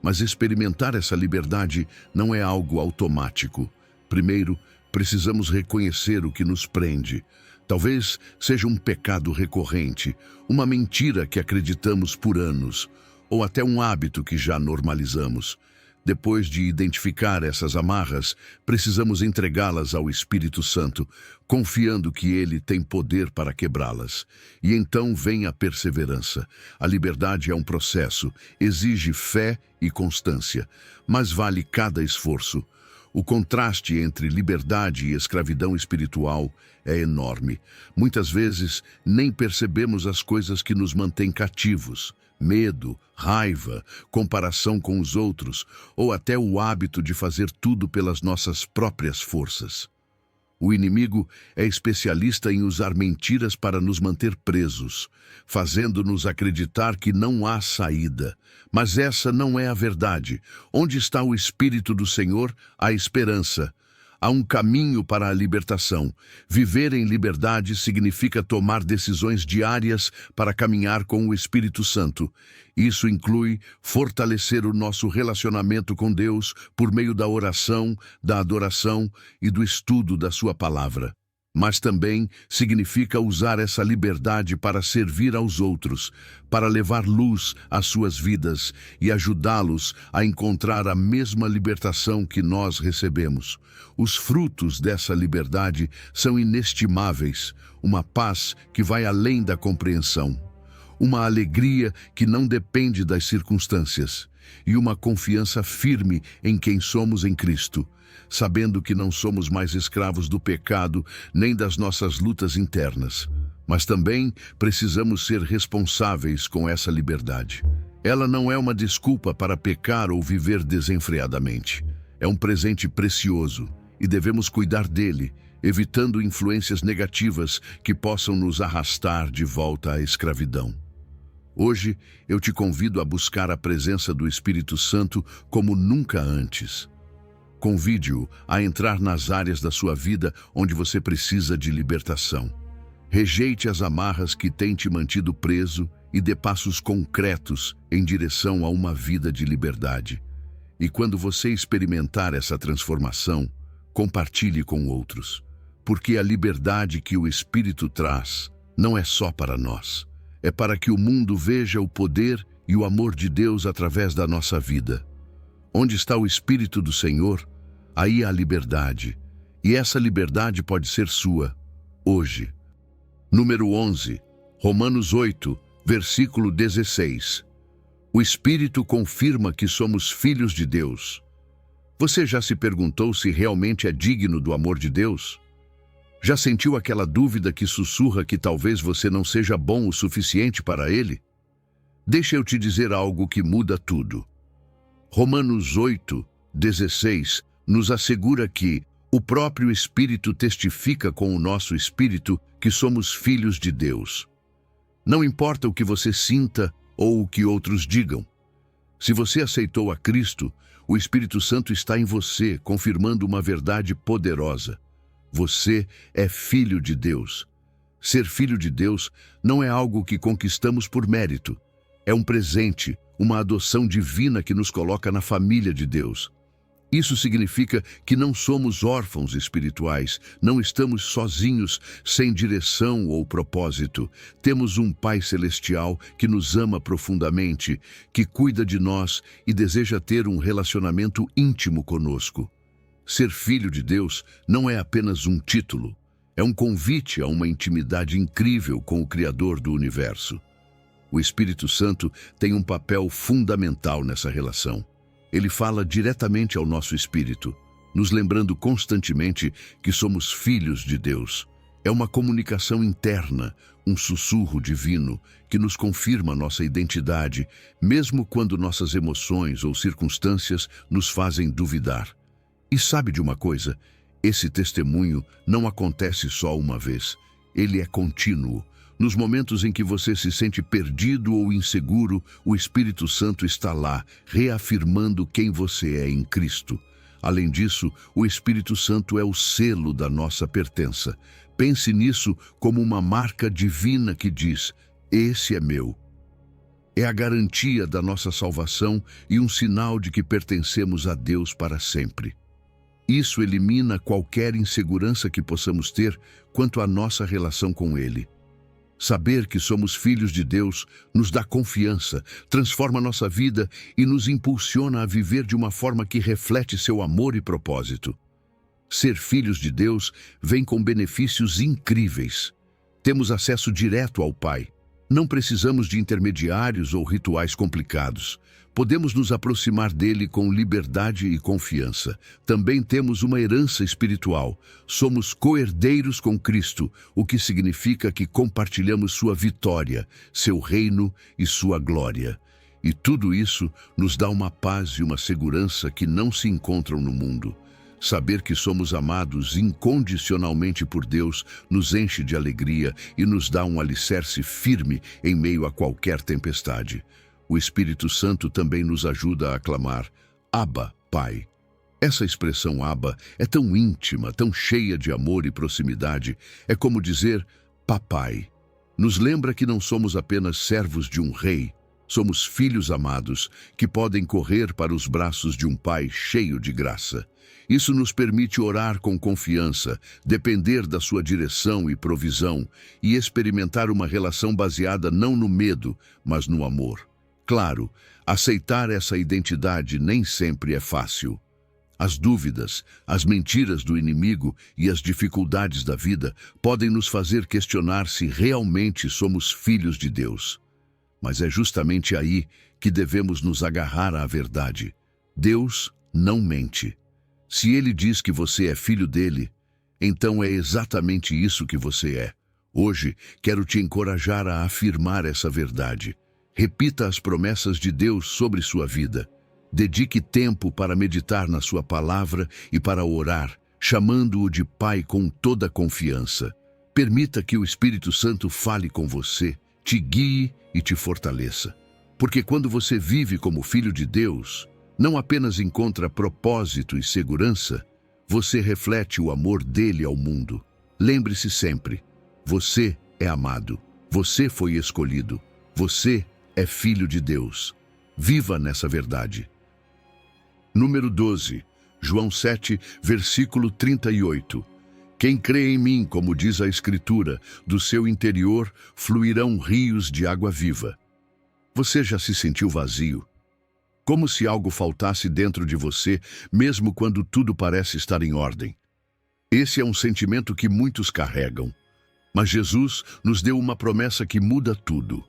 Mas experimentar essa liberdade não é algo automático. Primeiro, precisamos reconhecer o que nos prende. Talvez seja um pecado recorrente, uma mentira que acreditamos por anos, ou até um hábito que já normalizamos. Depois de identificar essas amarras, precisamos entregá-las ao Espírito Santo, confiando que ele tem poder para quebrá-las. E então vem a perseverança. A liberdade é um processo, exige fé e constância, mas vale cada esforço. O contraste entre liberdade e escravidão espiritual é enorme. Muitas vezes, nem percebemos as coisas que nos mantêm cativos. Medo, raiva, comparação com os outros, ou até o hábito de fazer tudo pelas nossas próprias forças. O inimigo é especialista em usar mentiras para nos manter presos, fazendo-nos acreditar que não há saída. Mas essa não é a verdade. Onde está o Espírito do Senhor, há esperança. Há um caminho para a libertação. Viver em liberdade significa tomar decisões diárias para caminhar com o Espírito Santo. Isso inclui fortalecer o nosso relacionamento com Deus por meio da oração, da adoração e do estudo da sua palavra. Mas também significa usar essa liberdade para servir aos outros, para levar luz às suas vidas e ajudá-los a encontrar a mesma libertação que nós recebemos. Os frutos dessa liberdade são inestimáveis, uma paz que vai além da compreensão, uma alegria que não depende das circunstâncias e uma confiança firme em quem somos em Cristo, sabendo que não somos mais escravos do pecado nem das nossas lutas internas. Mas também precisamos ser responsáveis com essa liberdade. Ela não é uma desculpa para pecar ou viver desenfreadamente. É um presente precioso e devemos cuidar dele, evitando influências negativas que possam nos arrastar de volta à escravidão. Hoje, eu te convido a buscar a presença do Espírito Santo como nunca antes. Convide-o a entrar nas áreas da sua vida onde você precisa de libertação. Rejeite as amarras que têm te mantido preso e dê passos concretos em direção a uma vida de liberdade. E quando você experimentar essa transformação, compartilhe com outros, porque a liberdade que o Espírito traz não é só para nós, é para que o mundo veja o poder e o amor de Deus através da nossa vida. Onde está o Espírito do Senhor, aí há liberdade, e essa liberdade pode ser sua, hoje. Número 11, Romanos 8, versículo 16. O Espírito confirma que somos filhos de Deus. Você já se perguntou se realmente é digno do amor de Deus? Já sentiu aquela dúvida que sussurra que talvez você não seja bom o suficiente para Ele? Deixa eu te dizer algo que muda tudo. Romanos 8, 16 nos assegura que o próprio Espírito testifica com o nosso espírito que somos filhos de Deus. Não importa o que você sinta ou o que outros digam. Se você aceitou a Cristo, o Espírito Santo está em você, confirmando uma verdade poderosa. Você é filho de Deus. Ser filho de Deus não é algo que conquistamos por mérito. É um presente, uma adoção divina que nos coloca na família de Deus. Isso significa que não somos órfãos espirituais, não estamos sozinhos, sem direção ou propósito. Temos um Pai Celestial que nos ama profundamente, que cuida de nós e deseja ter um relacionamento íntimo conosco. Ser filho de Deus não é apenas um título, é um convite a uma intimidade incrível com o Criador do universo. O Espírito Santo tem um papel fundamental nessa relação. Ele fala diretamente ao nosso espírito, nos lembrando constantemente que somos filhos de Deus. É uma comunicação interna, um sussurro divino que nos confirma nossa identidade, mesmo quando nossas emoções ou circunstâncias nos fazem duvidar. E sabe de uma coisa? Esse testemunho não acontece só uma vez. Ele é contínuo. Nos momentos em que você se sente perdido ou inseguro, o Espírito Santo está lá, reafirmando quem você é em Cristo. Além disso, o Espírito Santo é o selo da nossa pertença. Pense nisso como uma marca divina que diz: esse é meu. É a garantia da nossa salvação e um sinal de que pertencemos a Deus para sempre. Isso elimina qualquer insegurança que possamos ter quanto à nossa relação com Ele. Saber que somos filhos de Deus nos dá confiança, transforma nossa vida e nos impulsiona a viver de uma forma que reflete seu amor e propósito. Ser filhos de Deus vem com benefícios incríveis. Temos acesso direto ao Pai. Não precisamos de intermediários ou rituais complicados. Podemos nos aproximar dele com liberdade e confiança. Também temos uma herança espiritual. Somos co-herdeiros com Cristo, o que significa que compartilhamos sua vitória, seu reino e sua glória. E tudo isso nos dá uma paz e uma segurança que não se encontram no mundo. Saber que somos amados incondicionalmente por Deus nos enche de alegria e nos dá um alicerce firme em meio a qualquer tempestade. O Espírito Santo também nos ajuda a clamar, Abba, Pai. Essa expressão Abba é tão íntima, tão cheia de amor e proximidade, é como dizer Papai. Nos lembra que não somos apenas servos de um rei, somos filhos amados que podem correr para os braços de um Pai cheio de graça. Isso nos permite orar com confiança, depender da sua direção e provisão e experimentar uma relação baseada não no medo, mas no amor. Claro, aceitar essa identidade nem sempre é fácil. As dúvidas, as mentiras do inimigo e as dificuldades da vida podem nos fazer questionar se realmente somos filhos de Deus. Mas é justamente aí que devemos nos agarrar à verdade. Deus não mente. Se Ele diz que você é filho dele, então é exatamente isso que você é. Hoje, quero te encorajar a afirmar essa verdade. Repita as promessas de Deus sobre sua vida. Dedique tempo para meditar na sua palavra e para orar, chamando-o de Pai com toda confiança. Permita que o Espírito Santo fale com você, te guie e te fortaleça. Porque quando você vive como filho de Deus, não apenas encontra propósito e segurança, você reflete o amor dele ao mundo. Lembre-se sempre, você é amado, você foi escolhido, você é filho de Deus. Viva nessa verdade. Número 12, João 7, versículo 38. Quem crê em mim, como diz a Escritura, do seu interior fluirão rios de água viva. Você já se sentiu vazio? Como se algo faltasse dentro de você, mesmo quando tudo parece estar em ordem. Esse é um sentimento que muitos carregam. Mas Jesus nos deu uma promessa que muda tudo.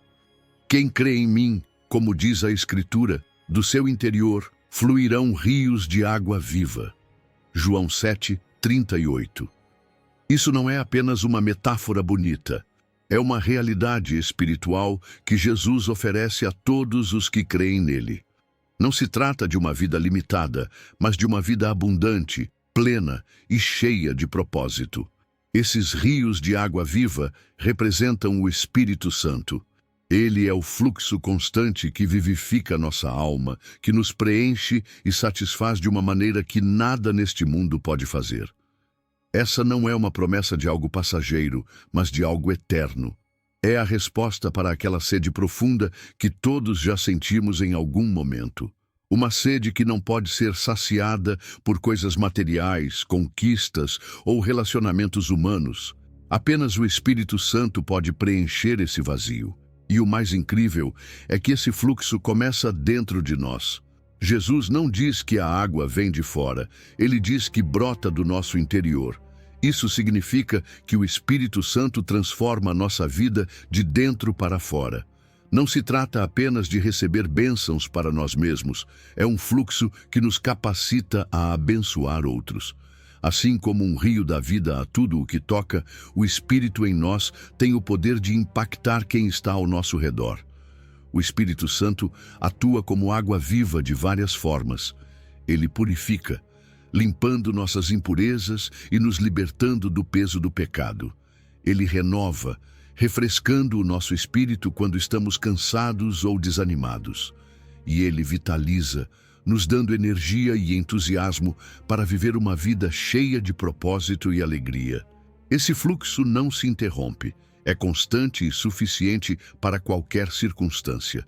Quem crê em mim, como diz a Escritura, do seu interior fluirão rios de água viva. João 7, 38. Isso não é apenas uma metáfora bonita. É uma realidade espiritual que Jesus oferece a todos os que creem nele. Não se trata de uma vida limitada, mas de uma vida abundante, plena e cheia de propósito. Esses rios de água viva representam o Espírito Santo. Ele é o fluxo constante que vivifica nossa alma, que nos preenche e satisfaz de uma maneira que nada neste mundo pode fazer. Essa não é uma promessa de algo passageiro, mas de algo eterno. É a resposta para aquela sede profunda que todos já sentimos em algum momento. Uma sede que não pode ser saciada por coisas materiais, conquistas ou relacionamentos humanos. Apenas o Espírito Santo pode preencher esse vazio. E o mais incrível é que esse fluxo começa dentro de nós. Jesus não diz que a água vem de fora, ele diz que brota do nosso interior. Isso significa que o Espírito Santo transforma a nossa vida de dentro para fora. Não se trata apenas de receber bênçãos para nós mesmos, é um fluxo que nos capacita a abençoar outros. Assim como um rio dá vida a tudo o que toca, o Espírito em nós tem o poder de impactar quem está ao nosso redor. O Espírito Santo atua como água viva de várias formas. Ele purifica, limpando nossas impurezas e nos libertando do peso do pecado. Ele renova, refrescando o nosso espírito quando estamos cansados ou desanimados. E ele vitaliza, nos dando energia e entusiasmo para viver uma vida cheia de propósito e alegria. Esse fluxo não se interrompe, é constante e suficiente para qualquer circunstância.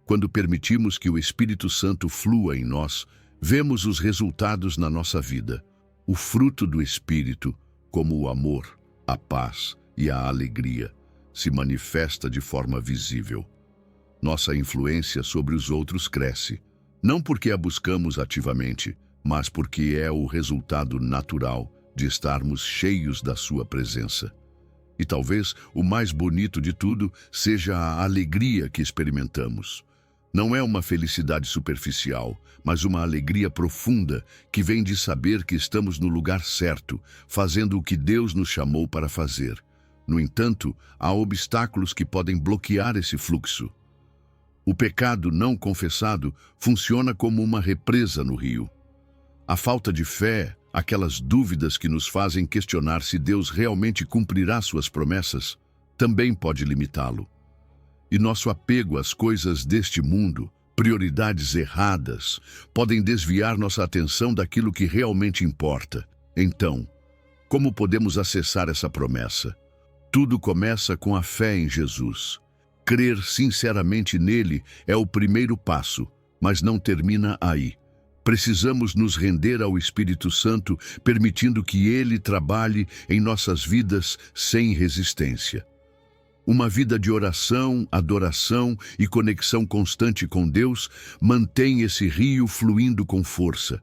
Quando permitimos que o Espírito Santo flua em nós, vemos os resultados na nossa vida. O fruto do Espírito, como o amor, a paz e a alegria, se manifesta de forma visível. Nossa influência sobre os outros cresce, não porque a buscamos ativamente, mas porque é o resultado natural de estarmos cheios da sua presença. E talvez o mais bonito de tudo seja a alegria que experimentamos. Não é uma felicidade superficial, mas uma alegria profunda que vem de saber que estamos no lugar certo, fazendo o que Deus nos chamou para fazer. No entanto, há obstáculos que podem bloquear esse fluxo. O pecado não confessado funciona como uma represa no rio. A falta de fé, aquelas dúvidas que nos fazem questionar se Deus realmente cumprirá suas promessas, também pode limitá-lo. E nosso apego às coisas deste mundo, prioridades erradas, podem desviar nossa atenção daquilo que realmente importa. Então, como podemos acessar essa promessa? Tudo começa com a fé em Jesus. Crer sinceramente nele é o primeiro passo, mas não termina aí. Precisamos nos render ao Espírito Santo, permitindo que ele trabalhe em nossas vidas sem resistência. Uma vida de oração, adoração e conexão constante com Deus mantém esse rio fluindo com força.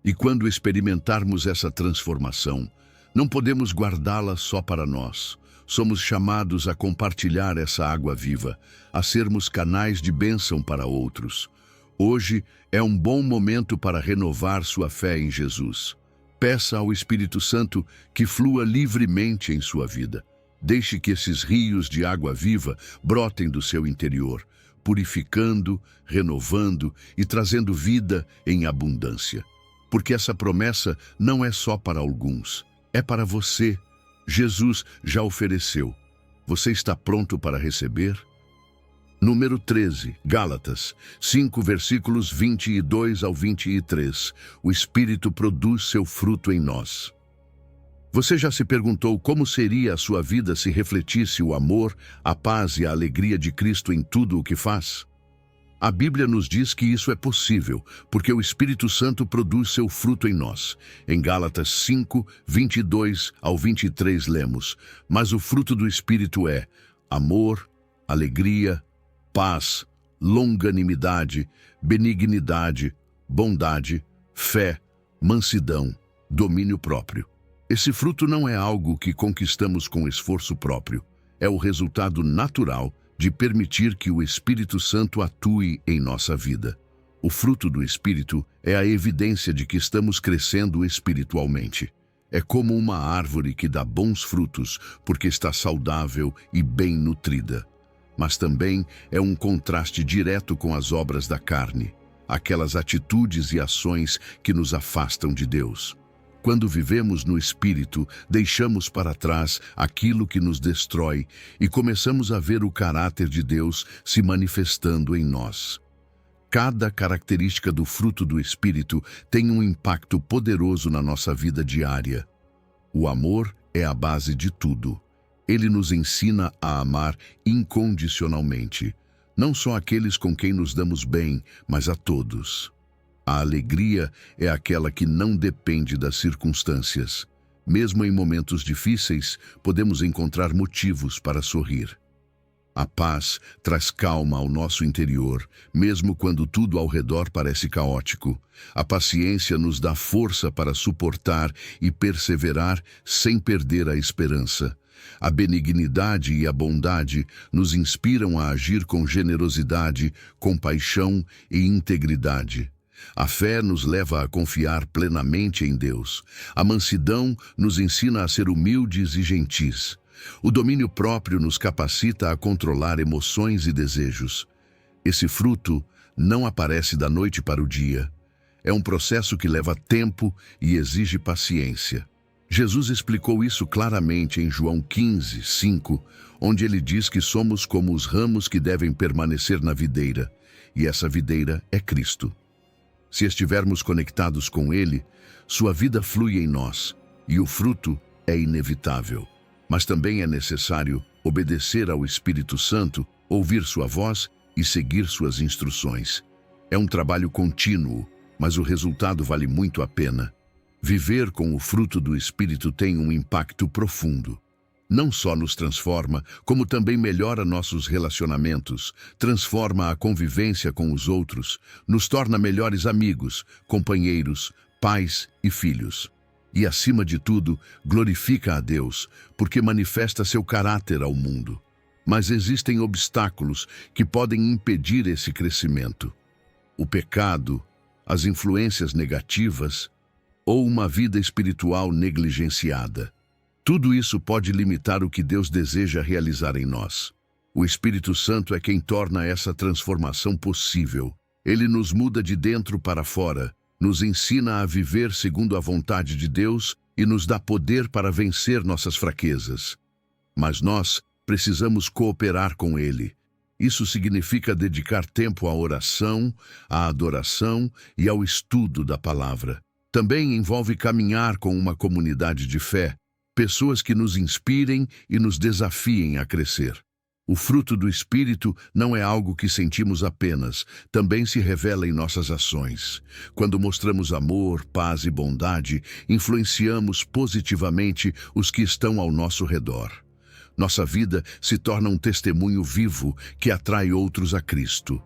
E quando experimentarmos essa transformação, não podemos guardá-la só para nós. Somos chamados a compartilhar essa água viva, a sermos canais de bênção para outros. Hoje é um bom momento para renovar sua fé em Jesus. Peça ao Espírito Santo que flua livremente em sua vida. Deixe que esses rios de água viva brotem do seu interior, purificando, renovando e trazendo vida em abundância. Porque essa promessa não é só para alguns, é para você. Jesus já ofereceu. Você está pronto para receber? Número 13, Gálatas 5, versículos 22 ao 23. O Espírito produz seu fruto em nós. Você já se perguntou como seria a sua vida se refletisse o amor, a paz e a alegria de Cristo em tudo o que faz? A Bíblia nos diz que isso é possível, porque o Espírito Santo produz seu fruto em nós. Em Gálatas 5, 22 ao 23 lemos: Mas o fruto do Espírito é amor, alegria, paz, longanimidade, benignidade, bondade, fé, mansidão, domínio próprio. Esse fruto não é algo que conquistamos com esforço próprio. É o resultado natural de permitir que o Espírito Santo atue em nossa vida. O fruto do Espírito é a evidência de que estamos crescendo espiritualmente. É como uma árvore que dá bons frutos porque está saudável e bem nutrida. Mas também é um contraste direto com as obras da carne, aquelas atitudes e ações que nos afastam de Deus. Quando vivemos no Espírito, deixamos para trás aquilo que nos destrói e começamos a ver o caráter de Deus se manifestando em nós. Cada característica do fruto do Espírito tem um impacto poderoso na nossa vida diária. O amor é a base de tudo. Ele nos ensina a amar incondicionalmente, não só aqueles com quem nos damos bem, mas a todos. A alegria é aquela que não depende das circunstâncias. Mesmo em momentos difíceis, podemos encontrar motivos para sorrir. A paz traz calma ao nosso interior, mesmo quando tudo ao redor parece caótico. A paciência nos dá força para suportar e perseverar sem perder a esperança. A benignidade e a bondade nos inspiram a agir com generosidade, compaixão e integridade. A fé nos leva a confiar plenamente em Deus. A mansidão nos ensina a ser humildes e gentis. O domínio próprio nos capacita a controlar emoções e desejos. Esse fruto não aparece da noite para o dia. É um processo que leva tempo e exige paciência. Jesus explicou isso claramente em João 15, 5, onde ele diz que somos como os ramos que devem permanecer na videira, e essa videira é Cristo. Se estivermos conectados com Ele, sua vida flui em nós, e o fruto é inevitável. Mas também é necessário obedecer ao Espírito Santo, ouvir sua voz e seguir suas instruções. É um trabalho contínuo, mas o resultado vale muito a pena. Viver com o fruto do Espírito tem um impacto profundo. não só nos transforma, como também melhora nossos relacionamentos, transforma a convivência com os outros, nos torna melhores amigos, companheiros, pais e filhos. E, acima de tudo, glorifica a Deus, porque manifesta seu caráter ao mundo. Mas existem obstáculos que podem impedir esse crescimento. O pecado, as influências negativas ou uma vida espiritual negligenciada. Tudo isso pode limitar o que Deus deseja realizar em nós. O Espírito Santo é quem torna essa transformação possível. Ele nos muda de dentro para fora, nos ensina a viver segundo a vontade de Deus e nos dá poder para vencer nossas fraquezas. Mas nós precisamos cooperar com Ele. Isso significa dedicar tempo à oração, à adoração e ao estudo da palavra. Também envolve caminhar com uma comunidade de fé, pessoas que nos inspirem e nos desafiem a crescer. O fruto do Espírito não é algo que sentimos apenas, também se revela em nossas ações. Quando mostramos amor, paz e bondade, influenciamos positivamente os que estão ao nosso redor. Nossa vida se torna um testemunho vivo que atrai outros a Cristo.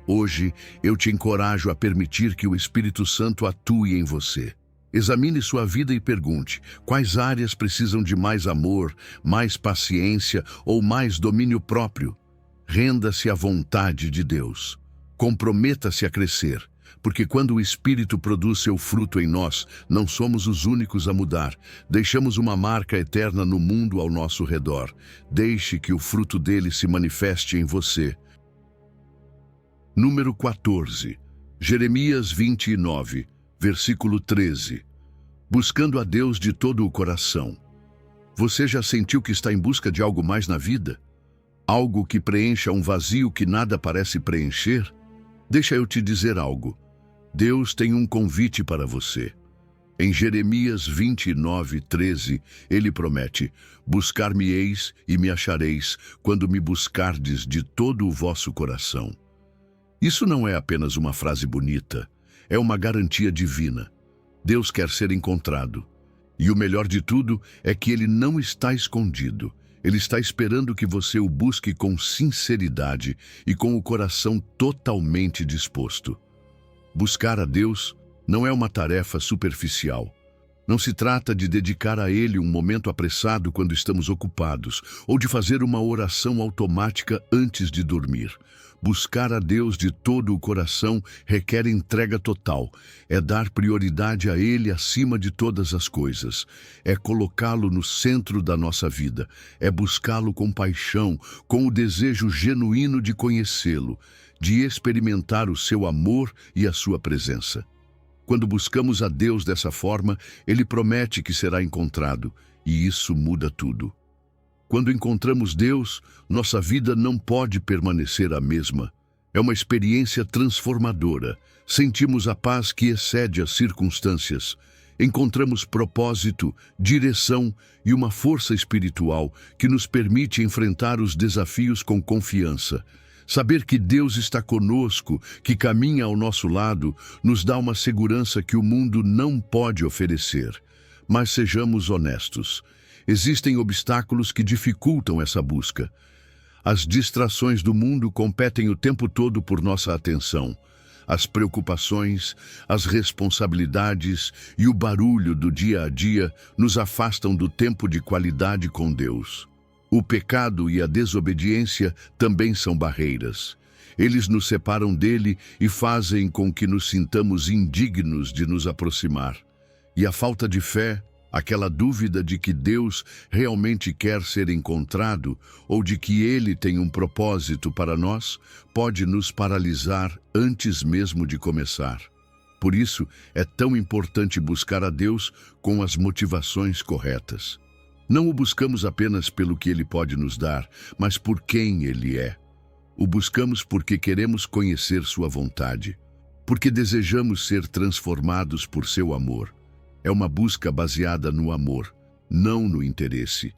Hoje, eu te encorajo a permitir que o Espírito Santo atue em você. Examine sua vida e pergunte: quais áreas precisam de mais amor, mais paciência ou mais domínio próprio? Renda-se à vontade de Deus. Comprometa-se a crescer, porque quando o Espírito produz seu fruto em nós, não somos os únicos a mudar. Deixamos uma marca eterna no mundo ao nosso redor. Deixe que o fruto dele se manifeste em você. Número 14. Jeremias 29. Versículo 13. Buscando a Deus de todo o coração. Você já sentiu que está em busca de algo mais na vida? Algo que preencha um vazio que nada parece preencher? Deixa eu te dizer algo. Deus tem um convite para você. Em Jeremias 29, 13, ele promete: buscar-me-eis e me achareis, quando me buscardes de todo o vosso coração. Isso não é apenas uma frase bonita. É uma garantia divina. Deus quer ser encontrado. E o melhor de tudo é que Ele não está escondido. Ele está esperando que você o busque com sinceridade e com o coração totalmente disposto. Buscar a Deus não é uma tarefa superficial. Não se trata de dedicar a Ele um momento apressado quando estamos ocupados, ou de fazer uma oração automática antes de dormir. Buscar a Deus de todo o coração requer entrega total. É dar prioridade a Ele acima de todas as coisas. É colocá-lo no centro da nossa vida. É buscá-lo com paixão, com o desejo genuíno de conhecê-lo, de experimentar o seu amor e a sua presença. Quando buscamos a Deus dessa forma, Ele promete que será encontrado, e isso muda tudo. Quando encontramos Deus, nossa vida não pode permanecer a mesma. É uma experiência transformadora. Sentimos a paz que excede as circunstâncias. Encontramos propósito, direção e uma força espiritual que nos permite enfrentar os desafios com confiança. Saber que Deus está conosco, que caminha ao nosso lado, nos dá uma segurança que o mundo não pode oferecer. Mas sejamos honestos. Existem obstáculos que dificultam essa busca. As distrações do mundo competem o tempo todo por nossa atenção. As preocupações, as responsabilidades e o barulho do dia a dia nos afastam do tempo de qualidade com Deus. O pecado e a desobediência também são barreiras. Eles nos separam dele e fazem com que nos sintamos indignos de nos aproximar. E a falta de fé, aquela dúvida de que Deus realmente quer ser encontrado ou de que Ele tem um propósito para nós, pode nos paralisar antes mesmo de começar. Por isso, é tão importante buscar a Deus com as motivações corretas. Não o buscamos apenas pelo que Ele pode nos dar, mas por quem Ele é. O buscamos porque queremos conhecer sua vontade, porque desejamos ser transformados por seu amor. É uma busca baseada no amor, não no interesse.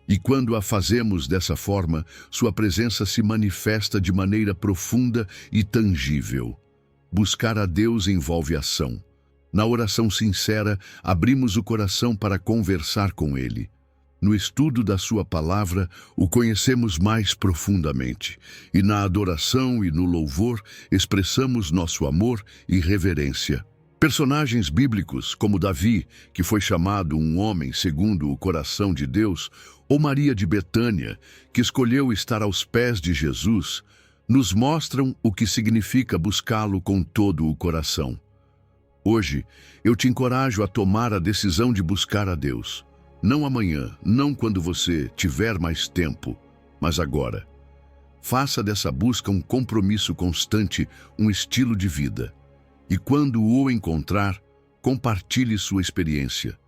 E quando a fazemos dessa forma, sua presença se manifesta de maneira profunda e tangível. Buscar a Deus envolve ação. Na oração sincera, abrimos o coração para conversar com Ele. No estudo da sua palavra, o conhecemos mais profundamente, e na adoração e no louvor expressamos nosso amor e reverência. Personagens bíblicos, como Davi, que foi chamado um homem segundo o coração de Deus, ou Maria de Betânia, que escolheu estar aos pés de Jesus, nos mostram o que significa buscá-lo com todo o coração. Hoje, eu te encorajo a tomar a decisão de buscar a Deus. Não amanhã, não quando você tiver mais tempo, mas agora. Faça dessa busca um compromisso constante, um estilo de vida. E quando o encontrar, compartilhe sua experiência.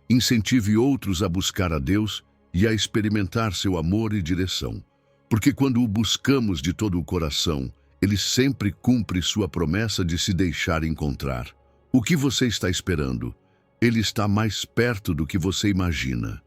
Incentive outros a buscar a Deus e a experimentar seu amor e direção. Porque quando o buscamos de todo o coração, Ele sempre cumpre sua promessa de se deixar encontrar. O que você está esperando? Ele está mais perto do que você imagina.